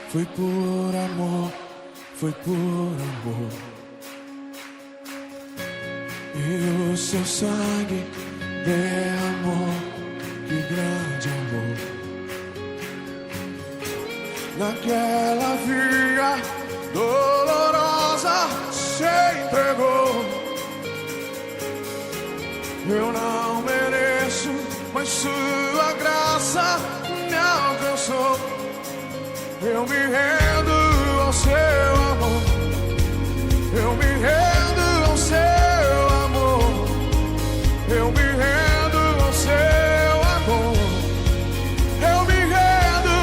Foi por amor, foi por amor. E o seu sangue derramou, que grande amor. Naquela via dolorosa se entregou. Eu não mereço, mas sua graça me alcançou. Eu me rendo ao seu amor. Eu me rendo ao seu amor. Eu me rendo ao seu amor. Eu me rendo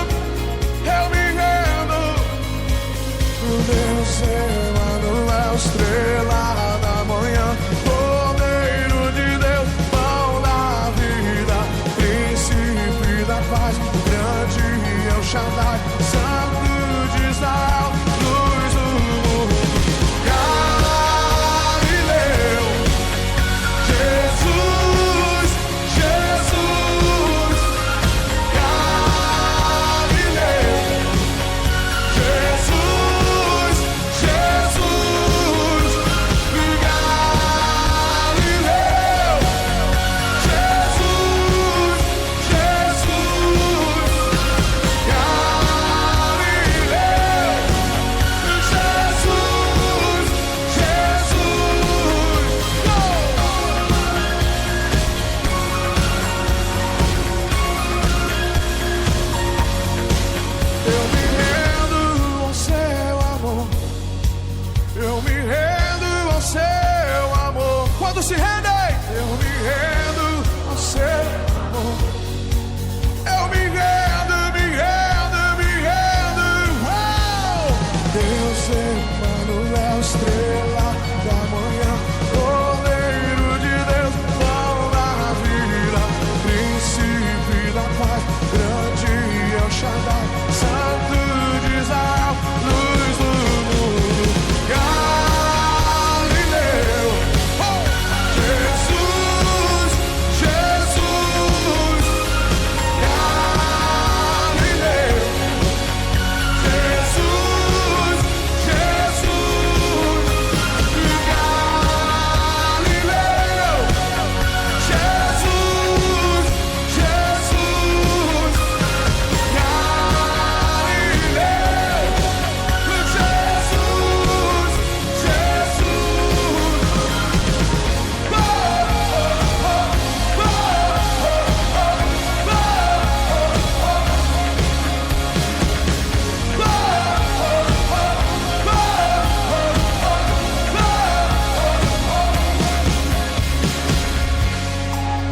pro Deus Emanuel, estrela da manhã, Cordeiro de Deus, pão da vida, príncipe da paz, grande El Shaddai, Santo de Israel, luz do mundo. Galileu, Jesus, Jesus. Galileu, Jesus, Jesus. Galileu, Jesus, Jesus. Eu me rendo ao seu amor. Eu me rendo ao seu amor. Quando se rendem, eu me rendo ao seu amor. Eu me rendo, me rendo, me rendo. Uau! Deus Emanuel, estrela da manhã, Cordeiro de Deus, pão da vida, príncipe da paz, grande El Shaddai, Santo de Israel, luz do mundo. Galileu, oh! Jesus, Jesus. Galileu, Jesus, Jesus. Galileu, Jesus, Jesus.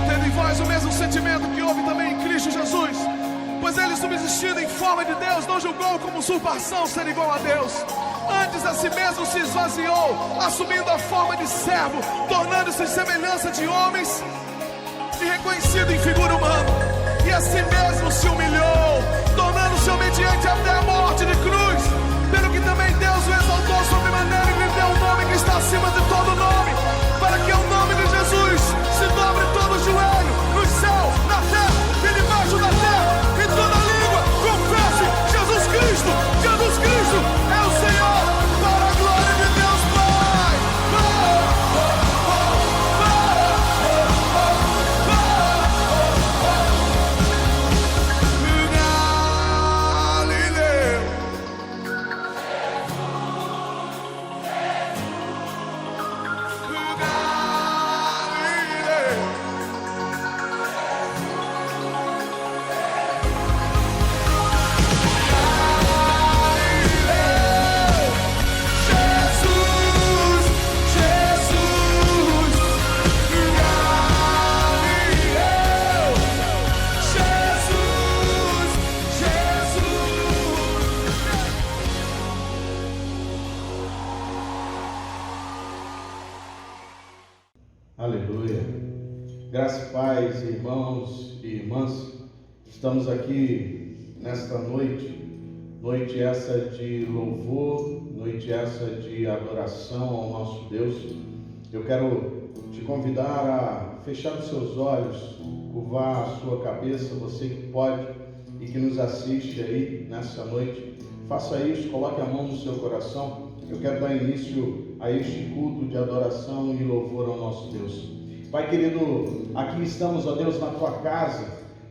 Tendo em vós o mesmo sentimento que houve também em Cristo Jesus, pois ele, subsistindo em forma de Deus, não julgou como usurpação ser igual a Deus. Antes a si mesmo se esvaziou, assumindo a forma de servo, tornando-se semelhança de homens e reconhecido em figura humana. E a si mesmo se humilhou, tornando-se obediente até a morte de cruz. Pelo que também Deus o exaltou sobremaneira e lhe deu um nome que está acima de todo nome, para que ao nome de Jesus se dobre todo o joelho, no céu, na terra e debaixo da terra, e toda língua confesse: Jesus Cristo, Jesus Cristo é o Senhor, para a glória de Deus Pai. Galileu, Galileu. Jesus, Jesus. Galileu, Jesus, Jesus. Aleluia. Graça e paz, irmãos e irmãs. Estamos aqui nesta noite essa de louvor, noite essa de adoração ao nosso Deus. Eu quero te convidar a fechar os seus olhos, curvar a sua cabeça, você que pode e que nos assiste aí nessa noite, faça isso, coloque a mão no seu coração. Eu quero dar início a este culto de adoração e louvor ao nosso Deus. Pai querido, aqui estamos, ó Deus, na tua casa,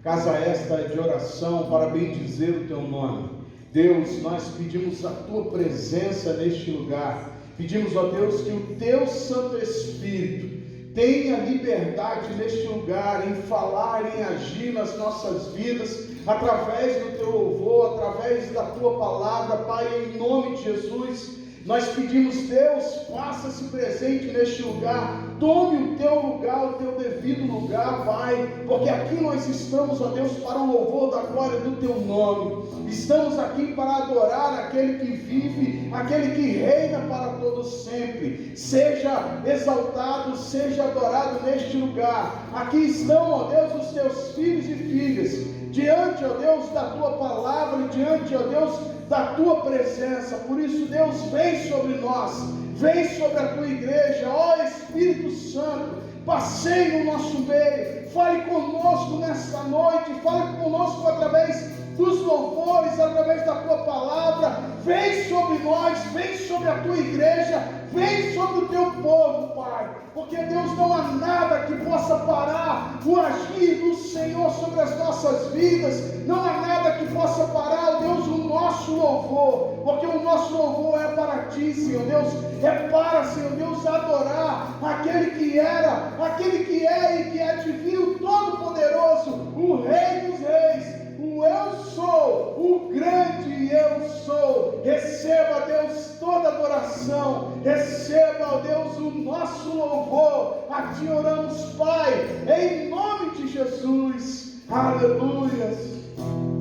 casa esta de oração para bendizer o teu nome. Deus, nós pedimos a tua presença neste lugar. Pedimos, ó Deus, que o teu Santo Espírito tenha liberdade neste lugar, em falar, em agir nas nossas vidas, através do teu louvor, através da tua palavra, Pai, em nome de Jesus. Nós pedimos, Deus, faça-se presente neste lugar, tome o teu lugar, o teu devido lugar, Pai, porque aqui nós estamos, ó Deus, para o louvor da glória do teu nome. Estamos aqui para adorar aquele que vive, aquele que reina para todos sempre. Seja exaltado, seja adorado neste lugar. Aqui estão, ó Deus, os teus filhos e filhas, diante, ó Deus, da tua palavra, diante, ó Deus, da tua presença. Por isso, Deus, vem sobre nós, vem sobre a tua igreja, ó Espírito Santo, passeie no nosso meio, fale conosco nesta noite, fale conosco através dos louvores, através da tua palavra. Vem sobre nós, vem sobre a tua igreja, vem sobre o teu povo, Pai, porque, Deus, não há nada que possa parar o agir do Senhor sobre as nossas vidas, não há nada que possa parar, Deus, o nosso louvor, porque o nosso louvor é para ti, Senhor Deus, é para, Senhor Deus, adorar aquele que era, aquele que é e que é divino, todo-poderoso, o Rei dos Reis, o eu sou, o grande eu sou. Receba, Deus, toda adoração, receba, ó Deus, o nosso louvor. A ti oramos, Pai, em nome de Jesus. Aleluia.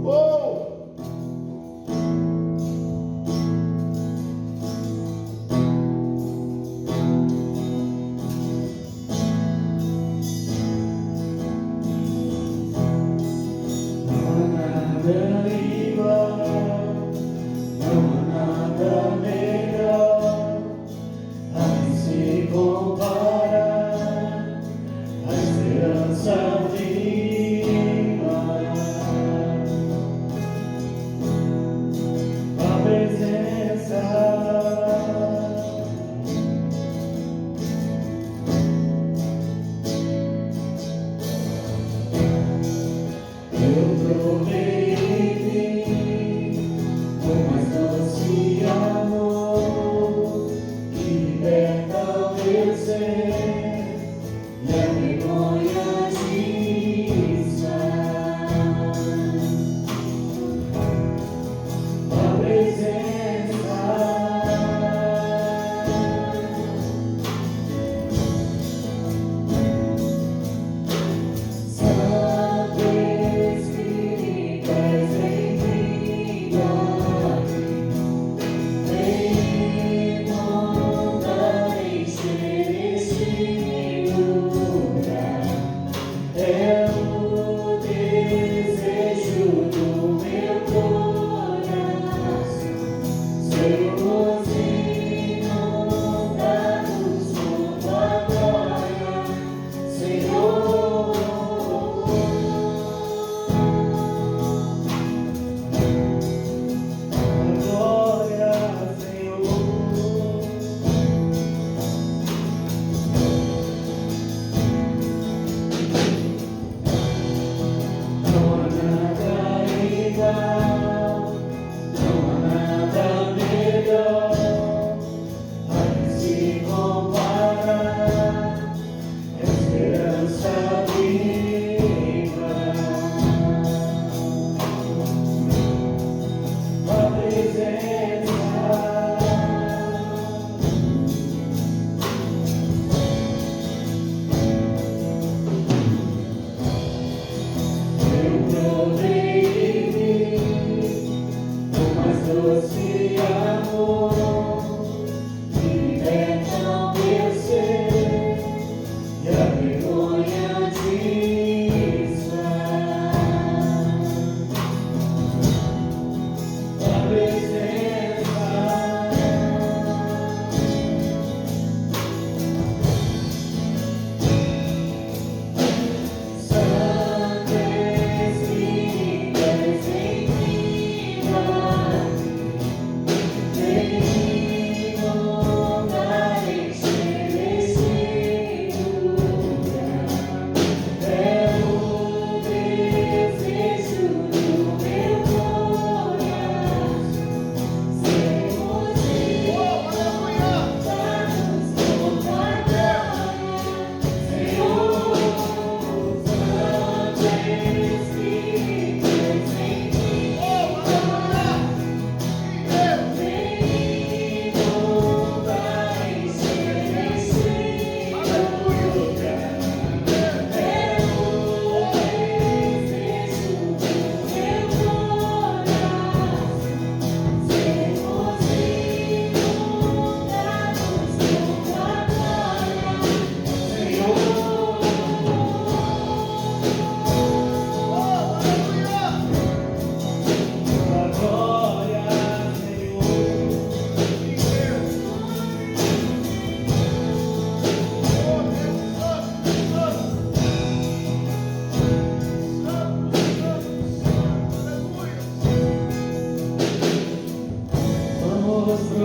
Oh!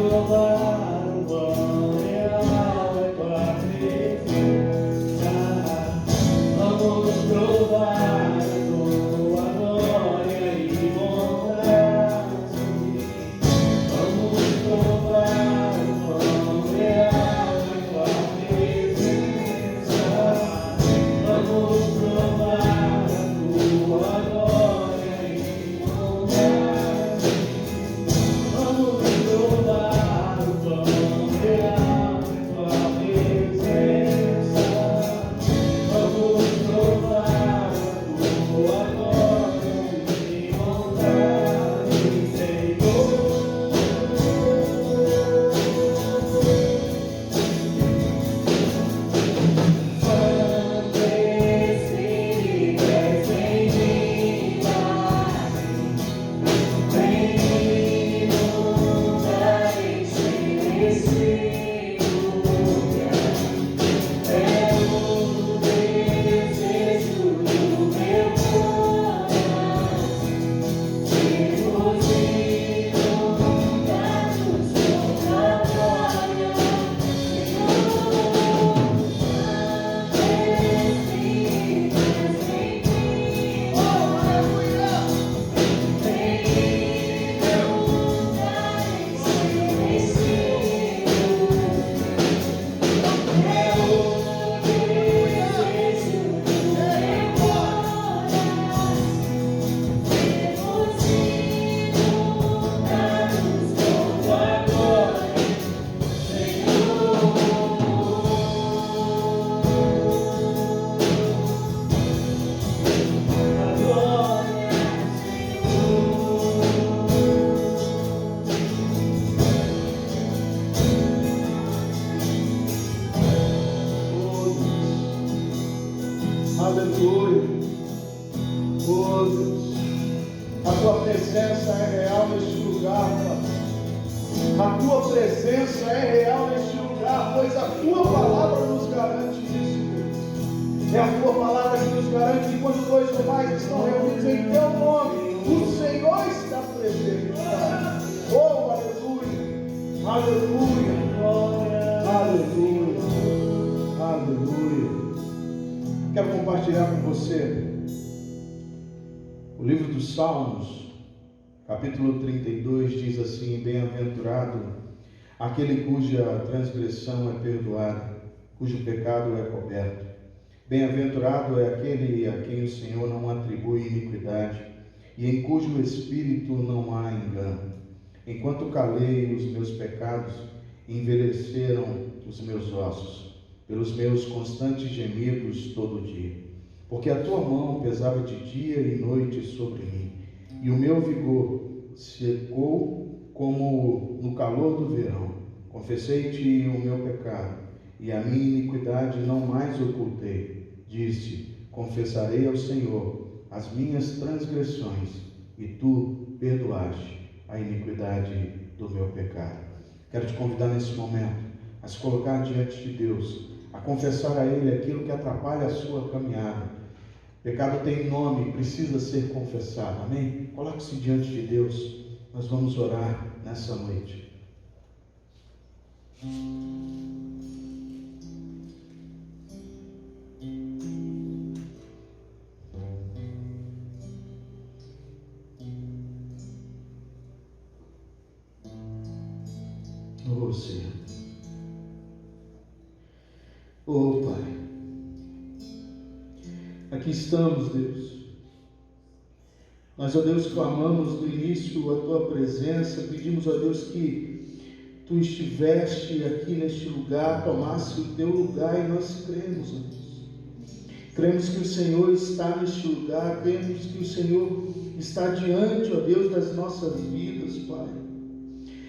provar o quão real é tua presença. Vamos provar a tua glória e bondade. Vamos provar o quão real é tua presença. Vamos provar a tua glória e bondade. Vamos provar o quão real é tua presença. Vamos provar a tua glória e bondade, Senhor. Quando Espírito em mim vem inundar, encher esse lugar. É o desejo do meu coração, sermos inundados com tua glória, aleluia. Oh Deus, a tua presença é real neste lugar, Pai. A tua presença é real neste lugar, pois a tua palavra nos garante isso, Deus. É a tua palavra que nos garante que quando dois ou mais estão reunidos em teu nome, o Senhor está presente, Pai. Oh, aleluia, aleluia, aleluia, aleluia. Quero compartilhar com você o livro dos Salmos, capítulo 32, diz assim: bem-aventurado aquele cuja transgressão é perdoada, cujo pecado é coberto. Bem-aventurado é aquele a quem o Senhor não atribui iniquidade e em cujo espírito não há engano. Enquanto calei os meus pecados, envelheceram os meus ossos, pelos meus constantes gemidos todo dia. Porque a tua mão pesava de dia e noite sobre mim, e o meu vigor secou como no calor do verão. Confessei-te o meu pecado, e a minha iniquidade não mais ocultei. Disse: confessarei ao Senhor as minhas transgressões, e tu perdoaste a iniquidade do meu pecado. Quero te convidar nesse momento a se colocar diante de Deus, a confessar a Ele aquilo que atrapalha a sua caminhada. Pecado tem nome, precisa ser confessado, amém? Coloque-se diante de Deus, nós vamos orar nessa noite. Oh Senhor, oh Pai, aqui estamos, Deus. Nós, ó Deus, clamamos no início a Tua presença, pedimos, ó Deus, que Tu estiveste aqui neste lugar, tomasse o Teu lugar, e nós cremos, ó Deus. Cremos que o Senhor está neste lugar, cremos que o Senhor está diante, ó Deus, das nossas vidas, Pai.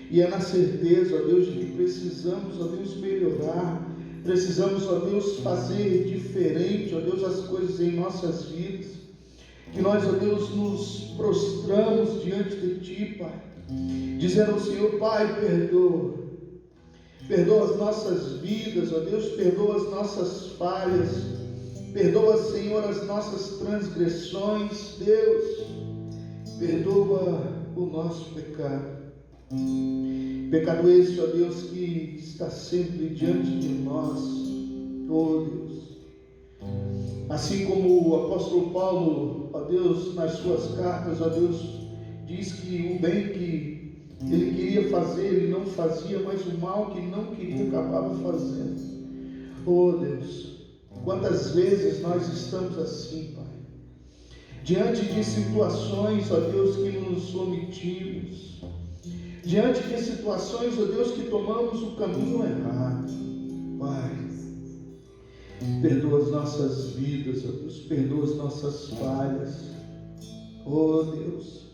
E é na certeza, ó Deus, de que precisamos, ó Deus, melhorar, precisamos, ó Deus, fazer diferente, ó Deus, as coisas em nossas vidas, que nós, ó Deus, nos prostramos diante de Ti, Pai, dizendo ao Senhor: Pai, perdoa as nossas vidas, ó Deus, perdoa as nossas falhas, perdoa, Senhor, as nossas transgressões, Deus, perdoa o nosso pecado. Pecado esse, ó Deus, que está sempre diante de nós, ó Deus. Assim como o apóstolo Paulo, ó Deus, nas suas cartas, ó Deus, diz que o bem que ele queria fazer, ele não fazia, mas o mal que não queria, acabava fazendo. Oh Deus, quantas vezes nós estamos assim, Pai, diante de situações, ó Deus, que nos omitimos, diante de situações, ó Deus, que tomamos o caminho errado. Pai, perdoa as nossas vidas, ó Deus, perdoa as nossas falhas. Oh Deus,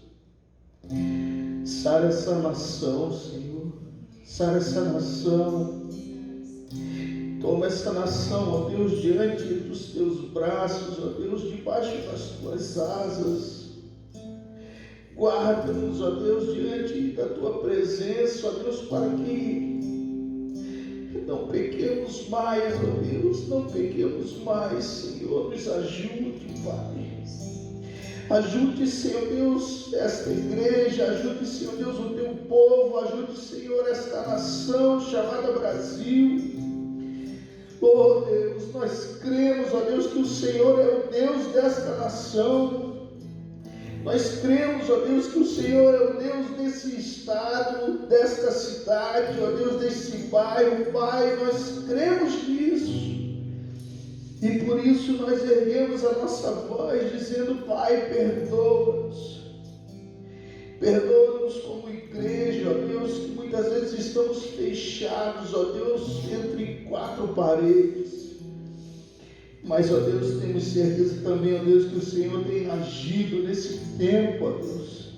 sara essa nação, Senhor, sara essa nação. Toma essa nação, ó Deus, diante dos teus braços, ó Deus, debaixo das tuas asas. Guarda-nos, ó Deus, diante da tua presença, ó Deus, para que não pequemos mais, ó Deus, não pequemos mais, Senhor. Nos ajude, Pai. Ajude, Senhor Deus, esta igreja, ajude, Senhor Deus, o teu povo, ajude, Senhor, esta nação chamada Brasil. Oh Deus, nós cremos, ó Deus, que o Senhor é o Deus desta nação. Nós cremos, ó Deus, que o Senhor é o Deus desse estado, desta cidade, ó Deus, desse bairro, Pai. Nós cremos nisso. E por isso nós erguemos a nossa voz dizendo: Pai, perdoa-nos. Perdoa-nos como igreja, ó Deus, que muitas vezes estamos fechados, ó Deus, entre quatro paredes. Mas, ó Deus, temos certeza também, ó Deus, que o Senhor tem agido nesse tempo, ó Deus.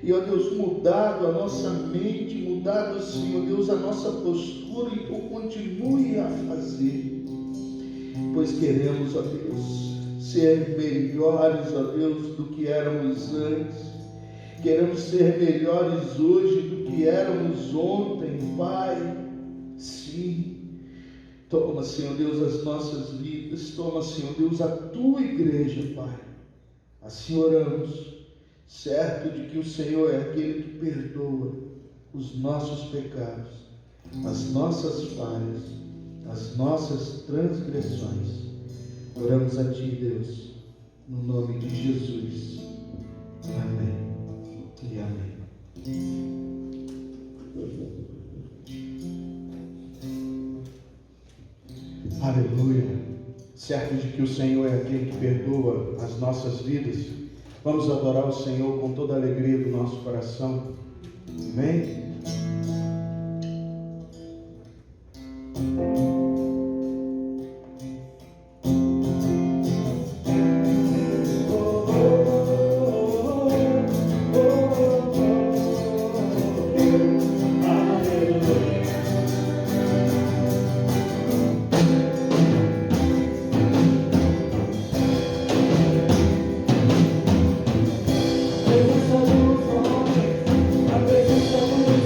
E, ó Deus, mudado a nossa mente, mudado, Senhor Deus, a nossa postura, e tu continue a fazer. Pois queremos, ó Deus, ser melhores, ó Deus, do que éramos antes. Queremos ser melhores hoje do que éramos ontem, Pai. Sim. Toma, Senhor Deus, as nossas vidas. Toma, Senhor Deus, a tua igreja, Pai. Assim oramos, certo de que o Senhor é aquele que perdoa os nossos pecados, as nossas falhas, as nossas transgressões. Oramos a Ti, Deus, no nome de Jesus. Amém. E amém. Aleluia. Certo de que o Senhor é aquele que perdoa as nossas vidas, vamos adorar o Senhor com toda a alegria do nosso coração. Amém? A presença do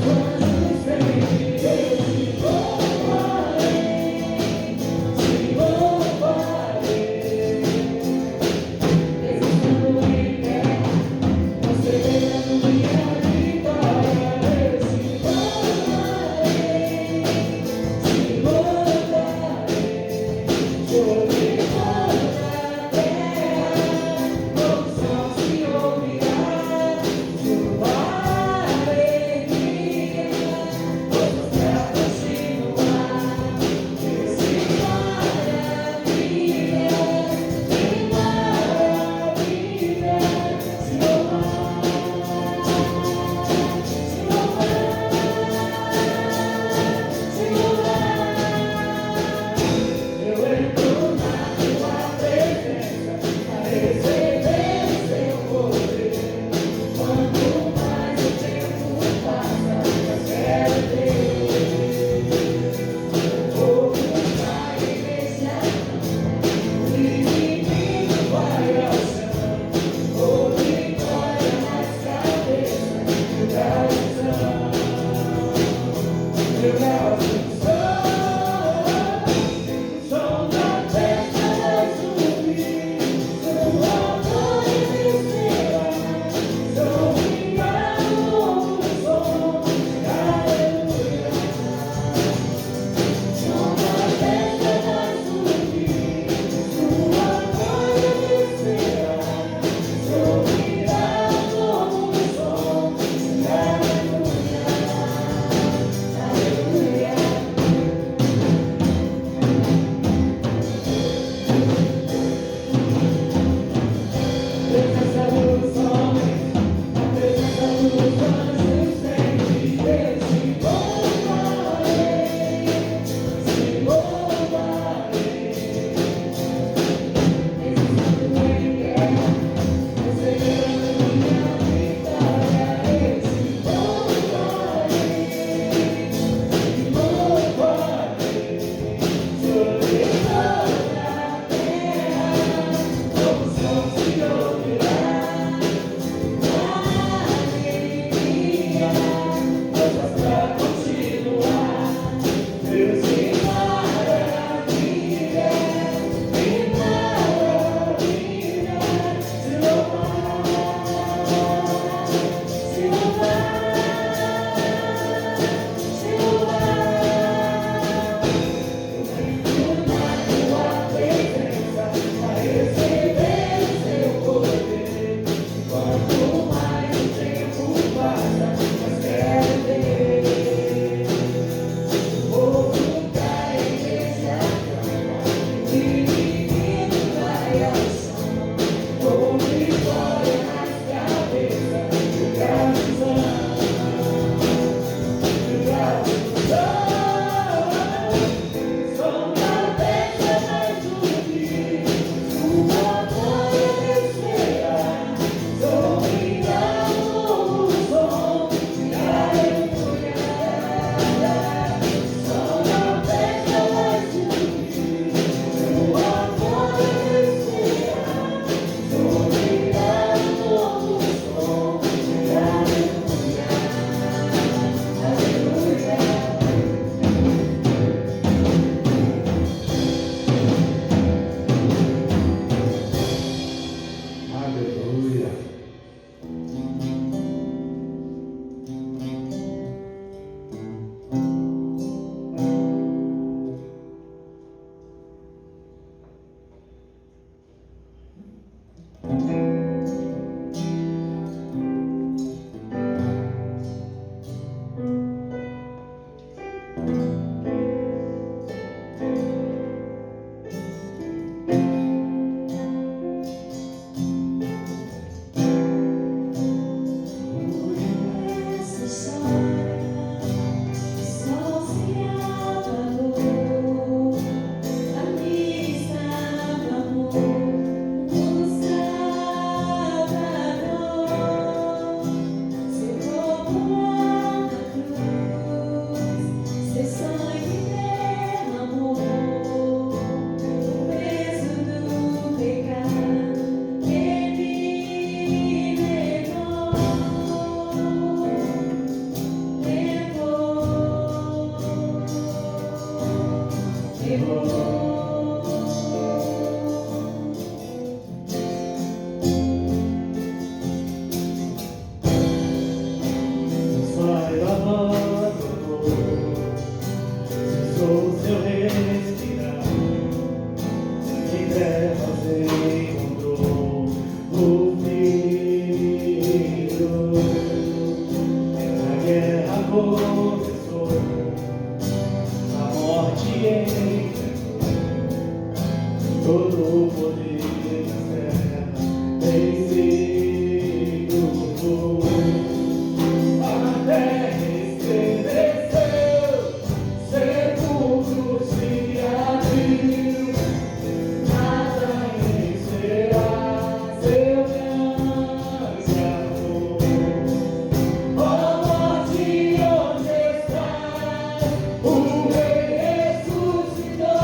O Rei ressuscitou,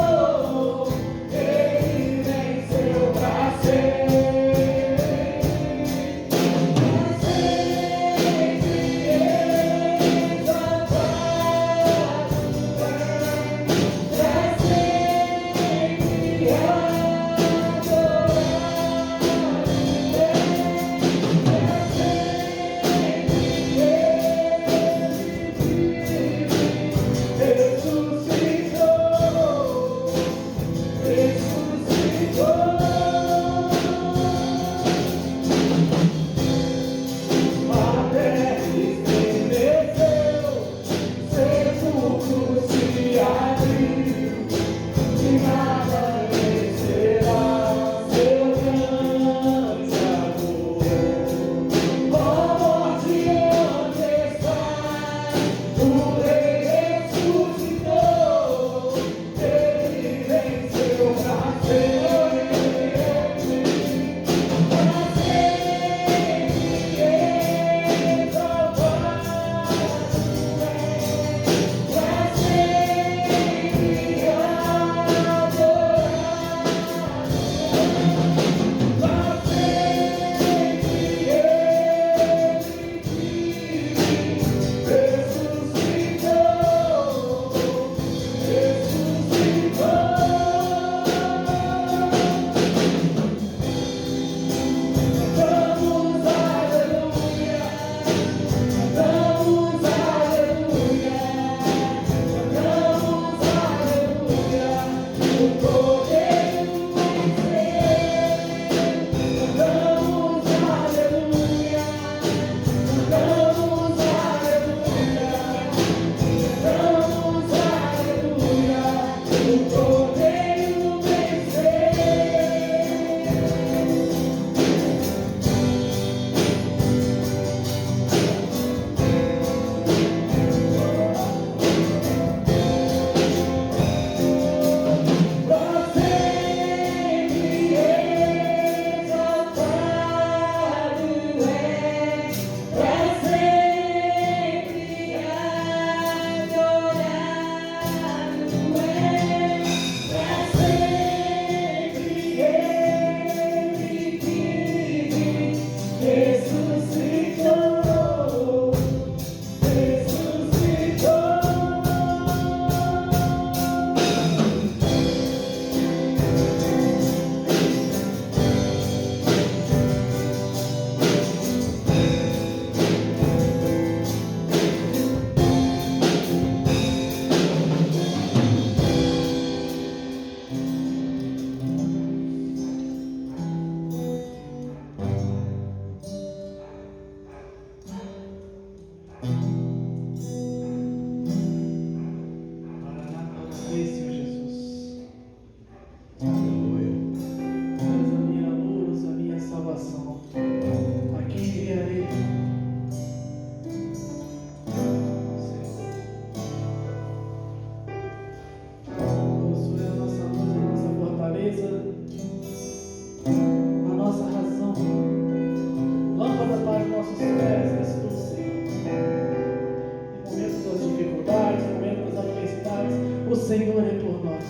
Ele o Senhor é por nós.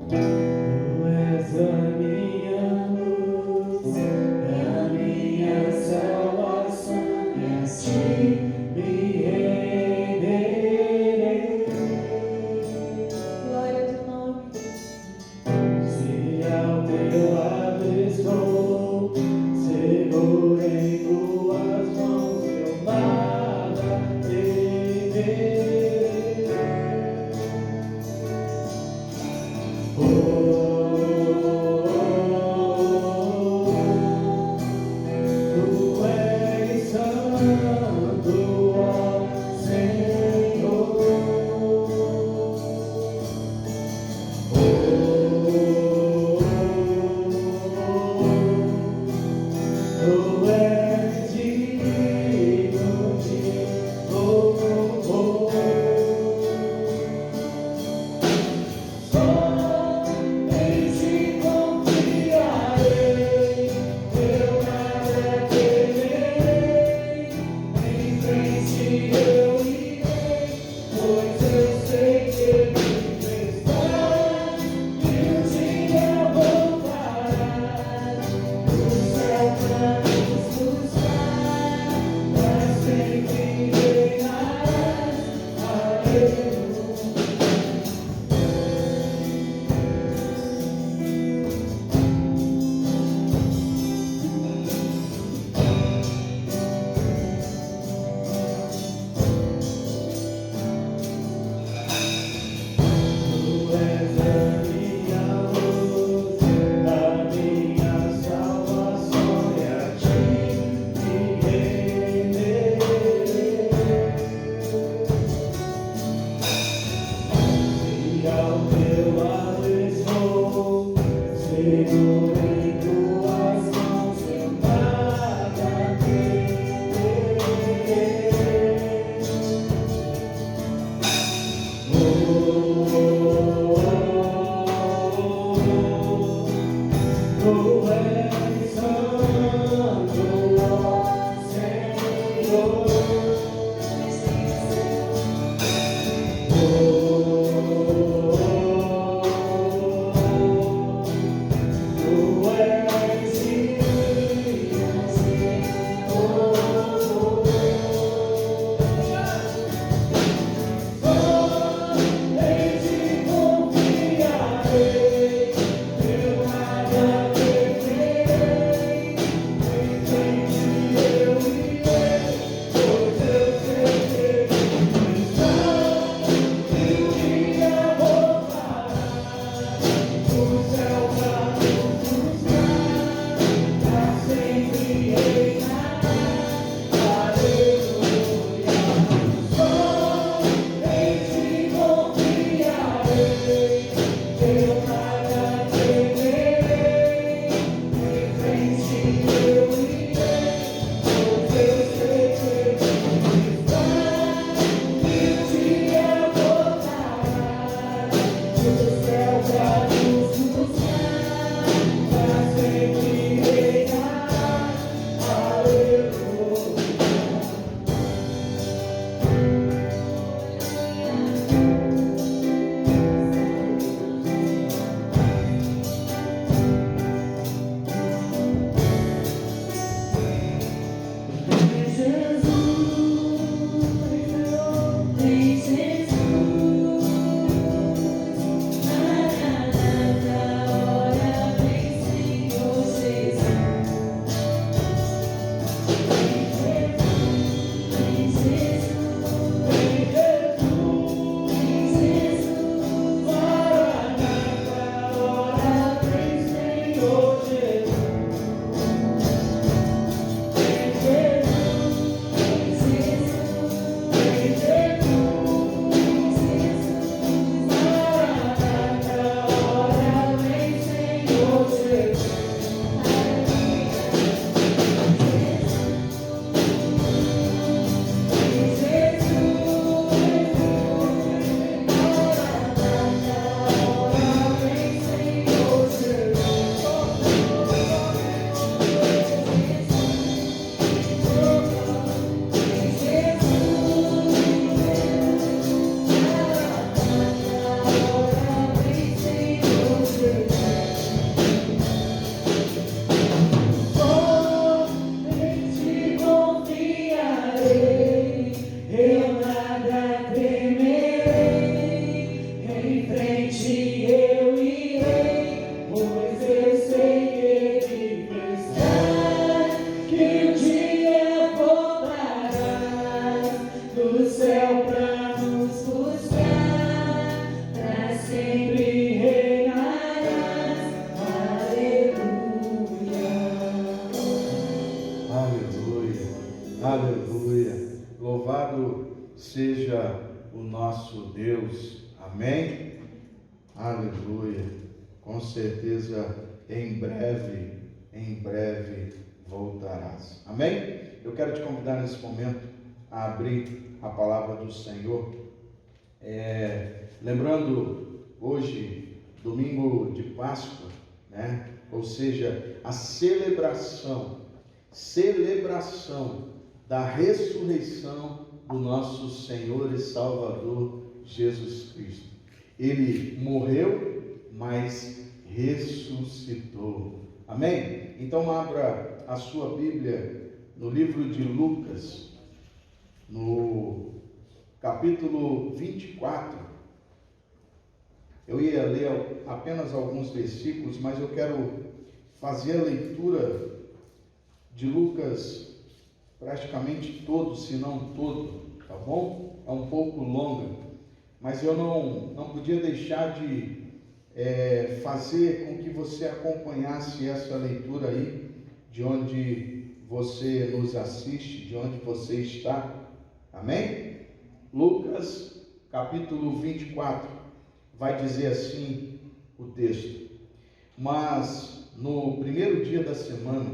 Tu és a minha luz, é a minha salvação, e assim me renderei. Glória ao teu nome. Se ao teu lado estou, seguro em tuas mãos, eu nada temerei. Aleluia. Louvado seja o nosso Deus. Amém? Aleluia. Com certeza, em breve voltarás. Amém? Eu quero te convidar nesse momento a abrir a palavra do Senhor. Lembrando, hoje, domingo de Páscoa, né? Ou seja, a celebração da ressurreição do nosso Senhor e Salvador Jesus Cristo. Ele morreu, mas ressuscitou. Amém? Então abra a sua Bíblia no livro de Lucas, no capítulo 24. Eu ia ler apenas alguns versículos, mas eu quero fazer a leitura de Lucas praticamente todo, se não todo, tá bom? É um pouco longa, mas eu não podia deixar de fazer com que você acompanhasse essa leitura aí, de onde você nos assiste, de onde você está. Amém? Lucas, capítulo 24, vai dizer assim o texto: mas no primeiro dia da semana,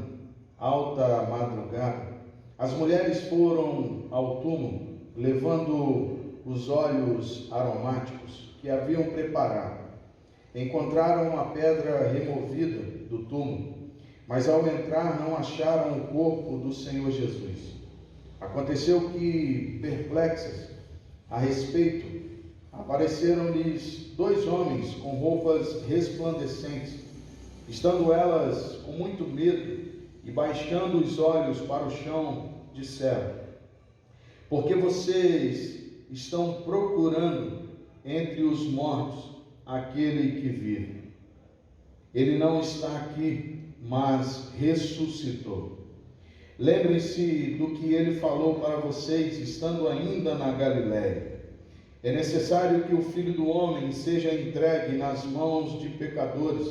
alta madrugada, as mulheres foram ao túmulo, levando os óleos aromáticos que haviam preparado. Encontraram a pedra removida do túmulo, mas ao entrar não acharam o corpo do Senhor Jesus. Aconteceu que, perplexas a respeito, apareceram-lhes 2 homens com roupas resplandecentes. Estando elas com muito medo e baixando os olhos para o chão, disseram: por que vocês estão procurando entre os mortos aquele que vive? Ele não está aqui, mas ressuscitou. Lembrem-se do que ele falou para vocês, estando ainda na Galiléia. É necessário que o Filho do Homem seja entregue nas mãos de pecadores,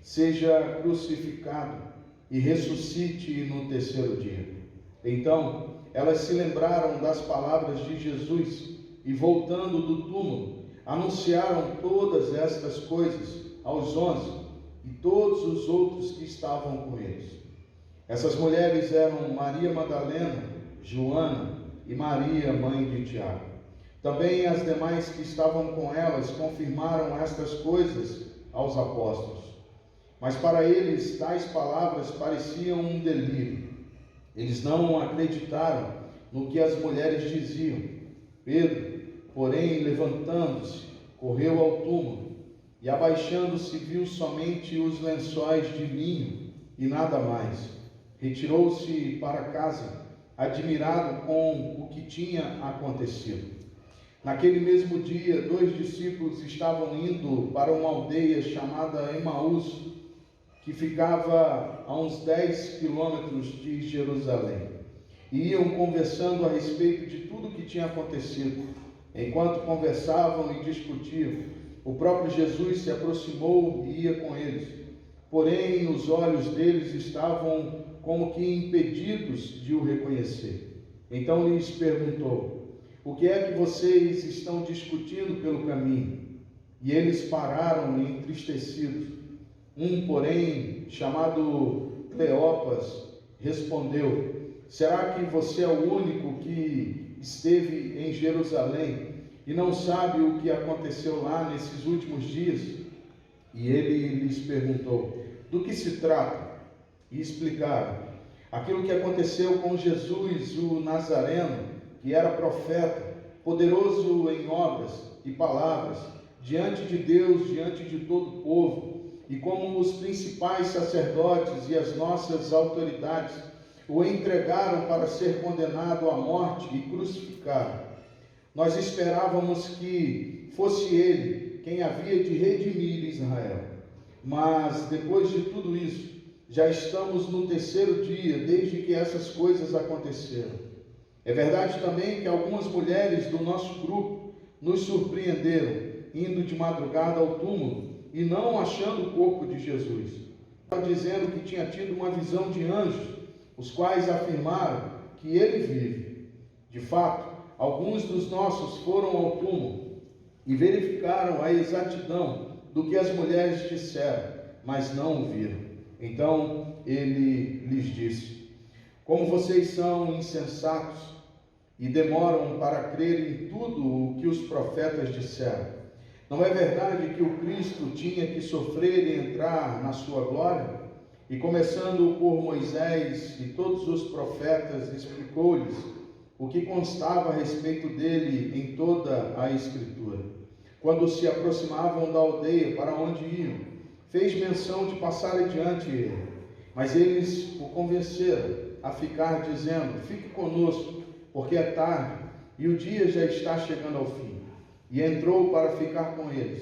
seja crucificado e ressuscite no terceiro dia. Então, elas se lembraram das palavras de Jesus e, voltando do túmulo, anunciaram todas estas coisas aos 11 e todos os outros que estavam com eles. Essas mulheres eram Maria Madalena, Joana e Maria, mãe de Tiago. Também as demais que estavam com elas confirmaram estas coisas aos apóstolos. Mas para eles tais palavras pareciam um delírio. Eles não acreditaram no que as mulheres diziam. Pedro, porém, levantando-se, correu ao túmulo e, abaixando-se, viu somente os lençóis de linho e nada mais. Retirou-se para casa, admirado com o que tinha acontecido. Naquele mesmo dia, 2 discípulos estavam indo para uma aldeia chamada Emaús, que ficava a uns 10 quilômetros de Jerusalém. E iam conversando a respeito de tudo o que tinha acontecido. Enquanto conversavam e discutiam, o próprio Jesus se aproximou e ia com eles. Porém, os olhos deles estavam como que impedidos de o reconhecer. Então lhes perguntou: o que é que vocês estão discutindo pelo caminho? E eles pararam entristecidos. Um, porém, chamado Cleopas, respondeu: será que você é o único que esteve em Jerusalém e não sabe o que aconteceu lá nesses últimos dias? E ele lhes perguntou: do que se trata? E explicaram: aquilo que aconteceu com Jesus, o Nazareno, que era profeta, poderoso em obras e palavras, diante de Deus, diante de todo o povo, e como os principais sacerdotes e as nossas autoridades o entregaram para ser condenado à morte e crucificado. Nós esperávamos que fosse ele quem havia de redimir Israel. Mas depois de tudo isso, já estamos no terceiro dia desde que essas coisas aconteceram. É verdade também que algumas mulheres do nosso grupo nos surpreenderam, indo de madrugada ao túmulo e não achando o corpo de Jesus. Dizendo que tinha tido uma visão de anjos, os quais afirmaram que ele vive. De fato, alguns dos nossos foram ao túmulo e verificaram a exatidão do que as mulheres disseram, mas não o viram. Então ele lhes disse: como vocês são insensatos e demoram para crer em tudo o que os profetas disseram. Não é verdade que o Cristo tinha que sofrer e entrar na sua glória? E começando por Moisés e todos os profetas, explicou-lhes o que constava a respeito dele em toda a Escritura. Quando se aproximavam da aldeia para onde iam, fez menção de passar adiante ele. Mas eles o convenceram a ficar, dizendo: fique conosco, porque é tarde e o dia já está chegando ao fim. E entrou para ficar com eles.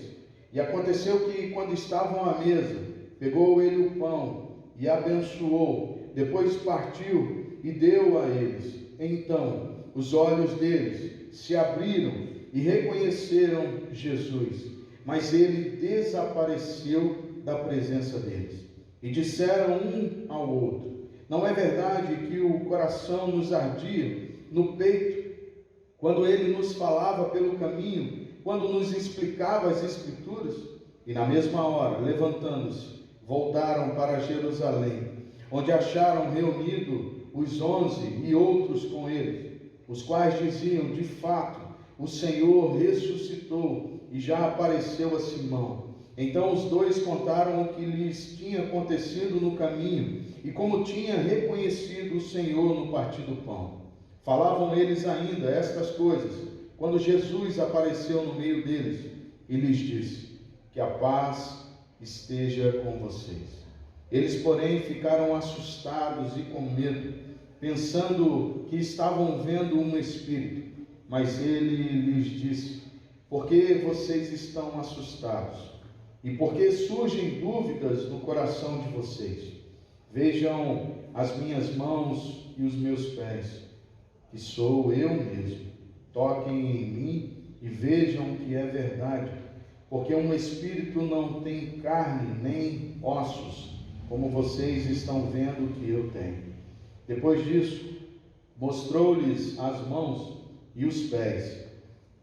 E aconteceu que, quando estavam à mesa, pegou ele o pão e abençoou, depois partiu e deu a eles. Então os olhos deles se abriram e reconheceram Jesus, mas ele desapareceu da presença deles. E disseram um ao outro: não é verdade que o coração nos ardia no peito quando ele nos falava pelo caminho, quando nos explicava as Escrituras? E na mesma hora, levantando-se, voltaram para Jerusalém, onde acharam reunido os 11 e outros com eles, os quais diziam: de fato, o Senhor ressuscitou e já apareceu a Simão. Então os dois contaram o que lhes tinha acontecido no caminho e como tinha reconhecido o Senhor no partir do pão. Falavam eles ainda estas coisas, quando Jesus apareceu no meio deles e lhes disse: que a paz esteja com vocês. Eles, porém, ficaram assustados e com medo, pensando que estavam vendo um espírito. Mas ele lhes disse: por que vocês estão assustados? E por que surgem dúvidas no coração de vocês? Vejam as minhas mãos e os meus pés, que sou eu mesmo. Toquem em mim e vejam que é verdade, porque um espírito não tem carne nem ossos, como vocês estão vendo que eu tenho. Depois disso, mostrou-lhes as mãos e os pés,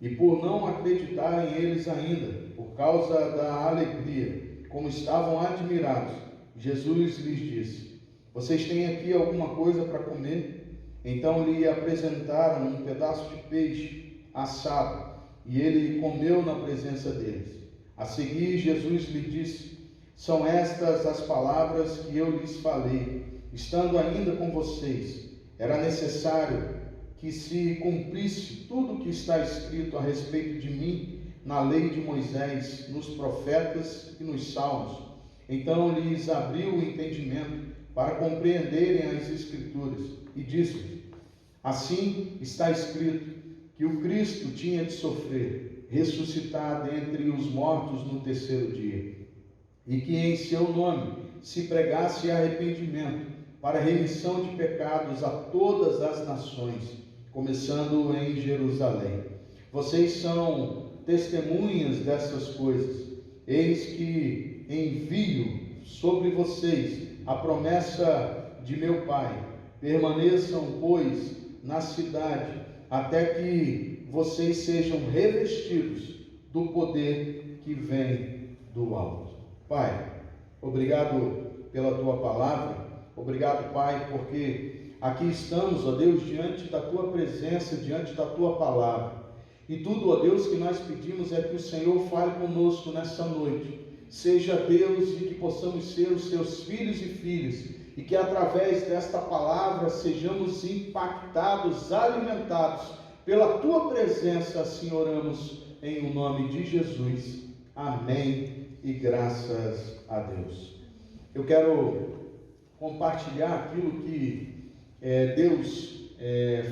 e por não acreditarem eles ainda, por causa da alegria, como estavam admirados, Jesus lhes disse: vocês têm aqui alguma coisa para comer? Então lhe apresentaram um pedaço de peixe assado, e ele comeu na presença deles. A seguir, Jesus lhe disse: são estas as palavras que eu lhes falei, estando ainda com vocês. Era necessário que se cumprisse tudo o que está escrito a respeito de mim na lei de Moisés, nos profetas e nos salmos. Então lhes abriu o entendimento para compreenderem as Escrituras, e disse-lhes: assim está escrito que o Cristo tinha de sofrer, ressuscitar dentre os mortos no terceiro dia, e que em seu nome se pregasse arrependimento para remissão de pecados a todas as nações, começando em Jerusalém. Vocês são testemunhas dessas coisas. Eis que envio sobre vocês a promessa de meu Pai. Permaneçam, pois, na cidade, até que vocês sejam revestidos do poder que vem do alto. Pai, obrigado pela tua palavra. Obrigado, Pai, porque aqui estamos, ó Deus, diante da tua presença, diante da tua palavra. E tudo, ó Deus, que nós pedimos é que o Senhor fale conosco nessa noite. Seja Deus, e que possamos ser os seus filhos e filhas, e que através desta palavra sejamos impactados, alimentados pela tua presença. Assim oramos em o nome de Jesus. Amém e graças a Deus. Eu quero compartilhar aquilo que Deus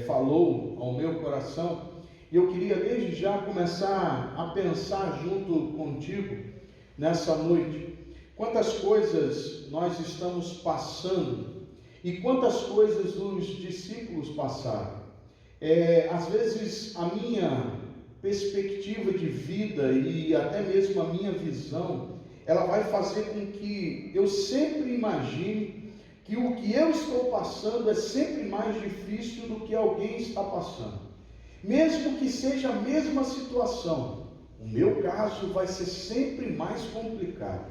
falou ao meu coração, e eu queria desde já começar a pensar junto contigo nessa noite. Quantas coisas nós estamos passando e quantas coisas os discípulos passaram. Às vezes a minha perspectiva de vida e até mesmo a minha visão, ela vai fazer com que eu sempre imagine que o que eu estou passando é sempre mais difícil do que alguém está passando. Mesmo que seja a mesma situação, o meu caso vai ser sempre mais complicado,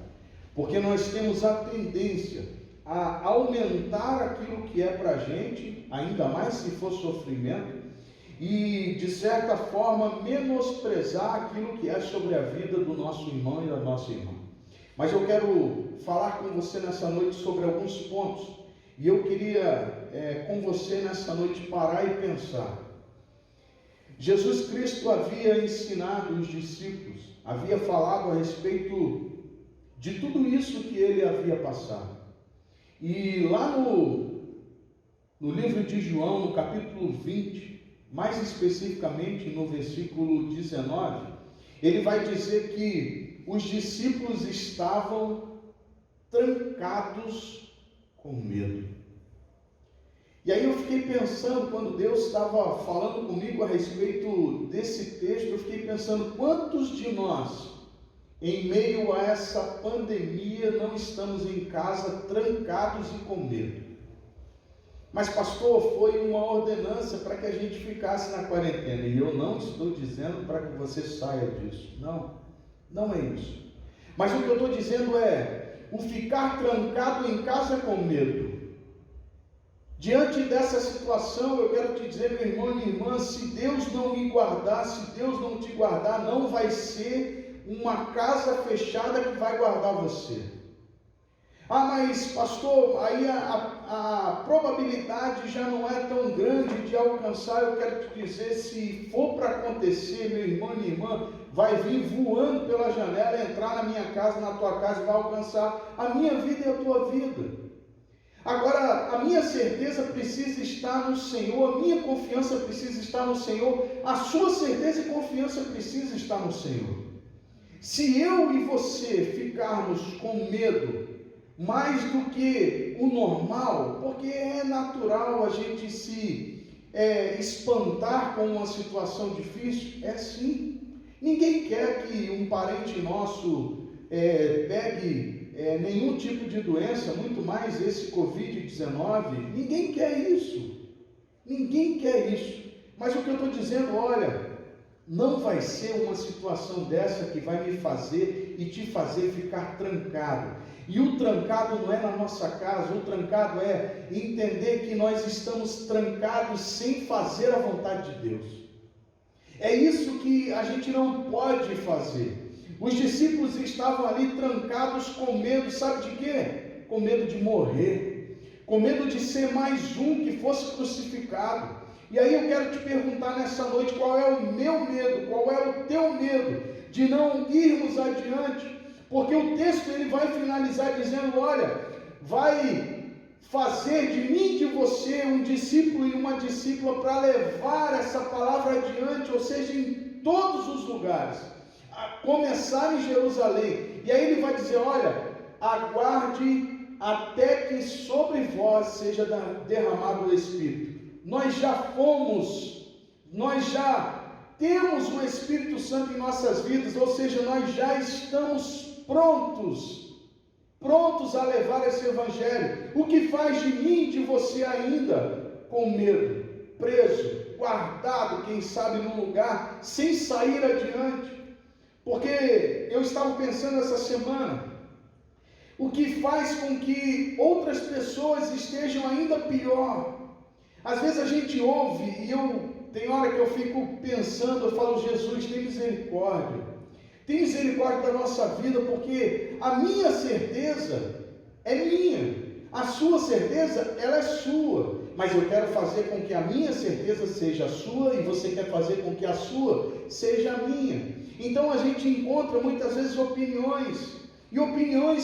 porque nós temos a tendência a aumentar aquilo que é para a gente, ainda mais se for sofrimento, e de certa forma menosprezar aquilo que é sobre a vida do nosso irmão e da nossa irmã. Mas eu quero falar com você nessa noite sobre alguns pontos, e eu queria com você nessa noite parar e pensar. Jesus Cristo havia ensinado os discípulos, havia falado a respeito de tudo isso que ele havia passado. E lá no livro de João, no capítulo 20, mais especificamente no versículo 19, ele vai dizer que os discípulos estavam trancados com medo. E aí eu fiquei pensando, quando Deus estava falando comigo a respeito desse texto, eu fiquei pensando, quantos de nós, em meio a essa pandemia, não estamos em casa trancados e com medo? Mas pastor, foi uma ordenança para que a gente ficasse na quarentena, e eu não estou dizendo para que você saia disso, não é isso. Mas o que eu estou dizendo é, o ficar trancado em casa com medo. Diante dessa situação, eu quero te dizer, meu irmão e minha irmã, se Deus não me guardar, se Deus não te guardar, não vai ser uma casa fechada que vai guardar você. Ah, mas pastor, aí a probabilidade já não é tão grande de alcançar. Eu quero te dizer, se for para acontecer, meu irmão e minha irmã, vai vir voando pela janela, entrar na minha casa, na tua casa, e vai alcançar a minha vida e a tua vida. Agora, a minha certeza precisa estar no Senhor, a minha confiança precisa estar no Senhor, a sua certeza e confiança precisa estar no Senhor. Se eu e você ficarmos com medo mais do que o normal, porque é natural a gente se espantar com uma situação difícil, é sim. Ninguém quer que um parente nosso pegue nenhum tipo de doença, muito mais esse Covid-19, ninguém quer isso, mas o que eu estou dizendo, olha, não vai ser uma situação dessa que vai me fazer e te fazer ficar trancado, e o trancado não é na nossa casa, o trancado é entender que nós estamos trancados sem fazer a vontade de Deus, é isso que a gente não pode fazer. Os discípulos estavam ali trancados com medo, sabe de quê? Com medo de morrer, com medo de ser mais um que fosse crucificado. E aí eu quero te perguntar nessa noite, qual é o meu medo, qual é o teu medo de não irmos adiante? Porque o texto ele vai finalizar dizendo, olha, vai fazer de mim e de você um discípulo e uma discípula para levar essa palavra adiante, ou seja, em todos os lugares. A começar em Jerusalém, e aí ele vai dizer, olha, aguarde até que sobre vós seja derramado o Espírito. Nós já temos o Espírito Santo em nossas vidas, ou seja, nós já estamos prontos a levar esse Evangelho. O que faz de mim e de você ainda com medo, preso, guardado, quem sabe num lugar, sem sair adiante? Porque eu estava pensando essa semana, o que faz com que outras pessoas estejam ainda pior. Às vezes a gente ouve, e tem hora que eu fico pensando, eu falo, Jesus, tem misericórdia da nossa vida, porque a minha certeza é minha, a sua certeza, ela é sua, mas eu quero fazer com que a minha certeza seja a sua, e você quer fazer com que a sua seja a minha. Então a gente encontra muitas vezes opiniões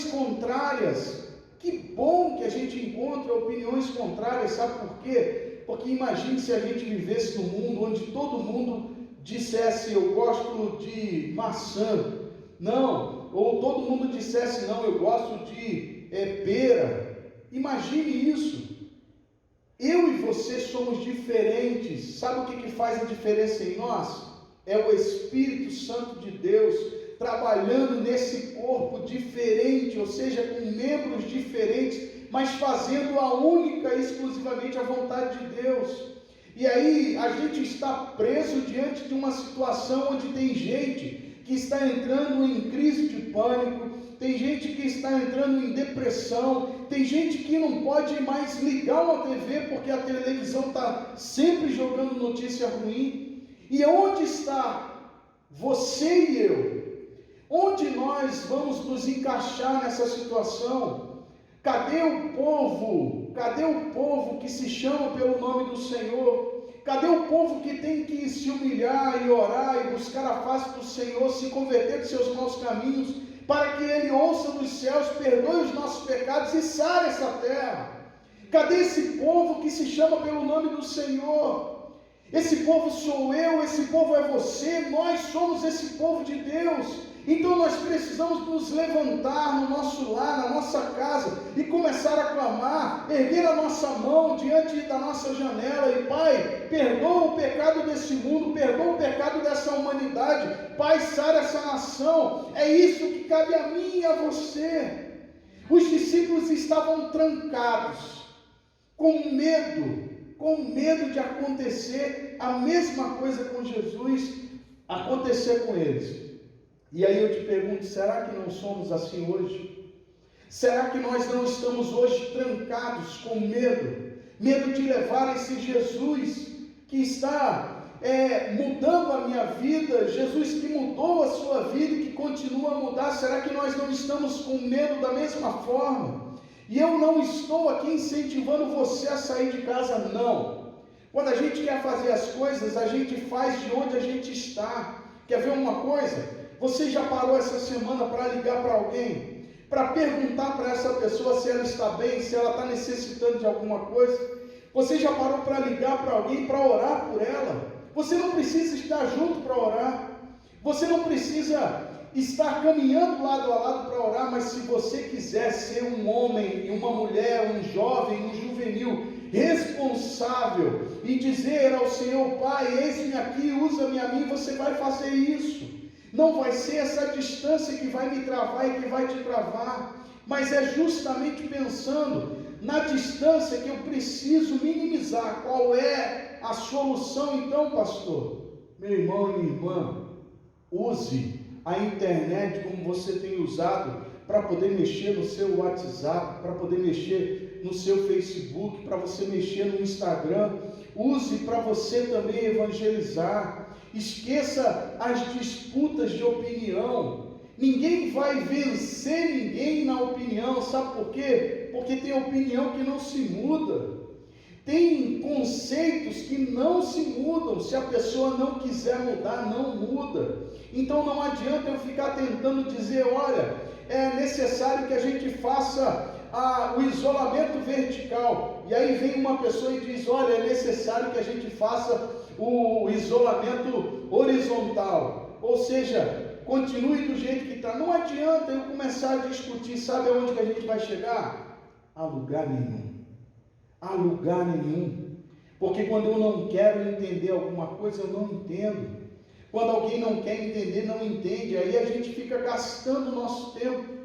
contrárias. Que bom que a gente encontra opiniões contrárias, sabe por quê? Porque imagine se a gente vivesse num mundo onde todo mundo dissesse, eu gosto de maçã, não, ou todo mundo dissesse, não, eu gosto de pera. Imagine isso. Eu e você somos diferentes. Sabe o que faz a diferença em nós? É o Espírito Santo de Deus trabalhando nesse corpo diferente, ou seja, com membros diferentes, mas fazendo a única e exclusivamente a vontade de Deus. E aí a gente está preso diante de uma situação onde tem gente que está entrando em crise de pânico, tem gente que está entrando em depressão, tem gente que não pode mais ligar uma TV porque a televisão está sempre jogando notícia ruim. E onde está você e eu? Onde nós vamos nos encaixar nessa situação? Cadê o povo? Cadê o povo que se chama pelo nome do Senhor? Cadê o povo que tem que se humilhar e orar e buscar a face do Senhor, se converter dos seus maus caminhos, para que Ele ouça dos céus, perdoe os nossos pecados e sare essa terra? Cadê esse povo que se chama pelo nome do Senhor? Esse povo sou eu, esse povo é você, nós somos esse povo de Deus. Então nós precisamos nos levantar no nosso lar, na nossa casa, e começar a clamar, erguer a nossa mão diante da nossa janela, e Pai, perdoa o pecado desse mundo, perdoa o pecado dessa humanidade, Pai, sara essa nação. É isso que cabe a mim e a você. Os discípulos estavam trancados, com medo de acontecer a mesma coisa com Jesus, acontecer com eles. E aí eu te pergunto, será que não somos assim hoje? Será que nós não estamos hoje trancados com medo? Medo de levar esse Jesus que está mudando a minha vida, Jesus que mudou a sua vida e que continua a mudar. Será que nós não estamos com medo da mesma forma? E eu não estou aqui incentivando você a sair de casa, não. Quando a gente quer fazer as coisas, a gente faz de onde a gente está. Quer ver uma coisa? Você já parou essa semana para ligar para alguém, para perguntar para essa pessoa se ela está bem, se ela está necessitando de alguma coisa? Você já parou para ligar para alguém, para orar por ela? Você não precisa estar junto para orar, você não precisa estar caminhando lado a lado para orar, mas se você quiser ser um homem, uma mulher, um jovem, um juvenil responsável e dizer ao Senhor, Pai, eis-me aqui, usa-me a mim, você vai fazer isso. Não vai ser essa distância que vai me travar e que vai te travar, mas é justamente pensando na distância que eu preciso minimizar. Qual é a solução então, pastor? Meu irmão e minha irmã, use a internet como você tem usado para poder mexer no seu WhatsApp, para poder mexer no seu Facebook, para você mexer no Instagram. Use para você também evangelizar. Esqueça as disputas de opinião. Ninguém vai vencer ninguém na opinião. Sabe por quê? Porque tem opinião que não se muda. Tem conceitos que não se mudam. Se a pessoa não quiser mudar, não muda. Então não adianta eu ficar tentando dizer, olha, é necessário que a gente faça o isolamento vertical. E aí vem uma pessoa e diz, olha, é necessário que a gente faça o isolamento horizontal. Ou seja, continue do jeito que está. Não adianta eu começar a discutir. Sabe aonde que a gente vai chegar? A lugar nenhum. A lugar nenhum. Porque quando eu não quero entender alguma coisa, eu não entendo. Quando alguém não quer entender, não entende. Aí a gente fica gastando o nosso tempo.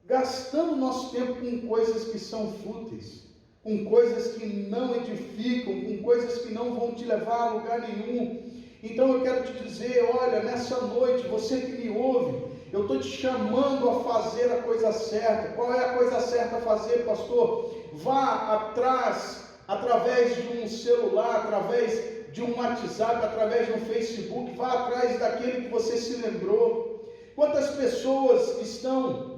Gastando o nosso tempo com coisas que são fúteis, com coisas que não edificam, com coisas que não vão te levar a lugar nenhum. Então eu quero te dizer, olha, nessa noite, você que me ouve, eu estou te chamando a fazer a coisa certa. Qual é a coisa certa a fazer, pastor? Vá atrás, através de um celular, através de um WhatsApp, através de um Facebook, vá atrás daquele que você se lembrou. Quantas pessoas estão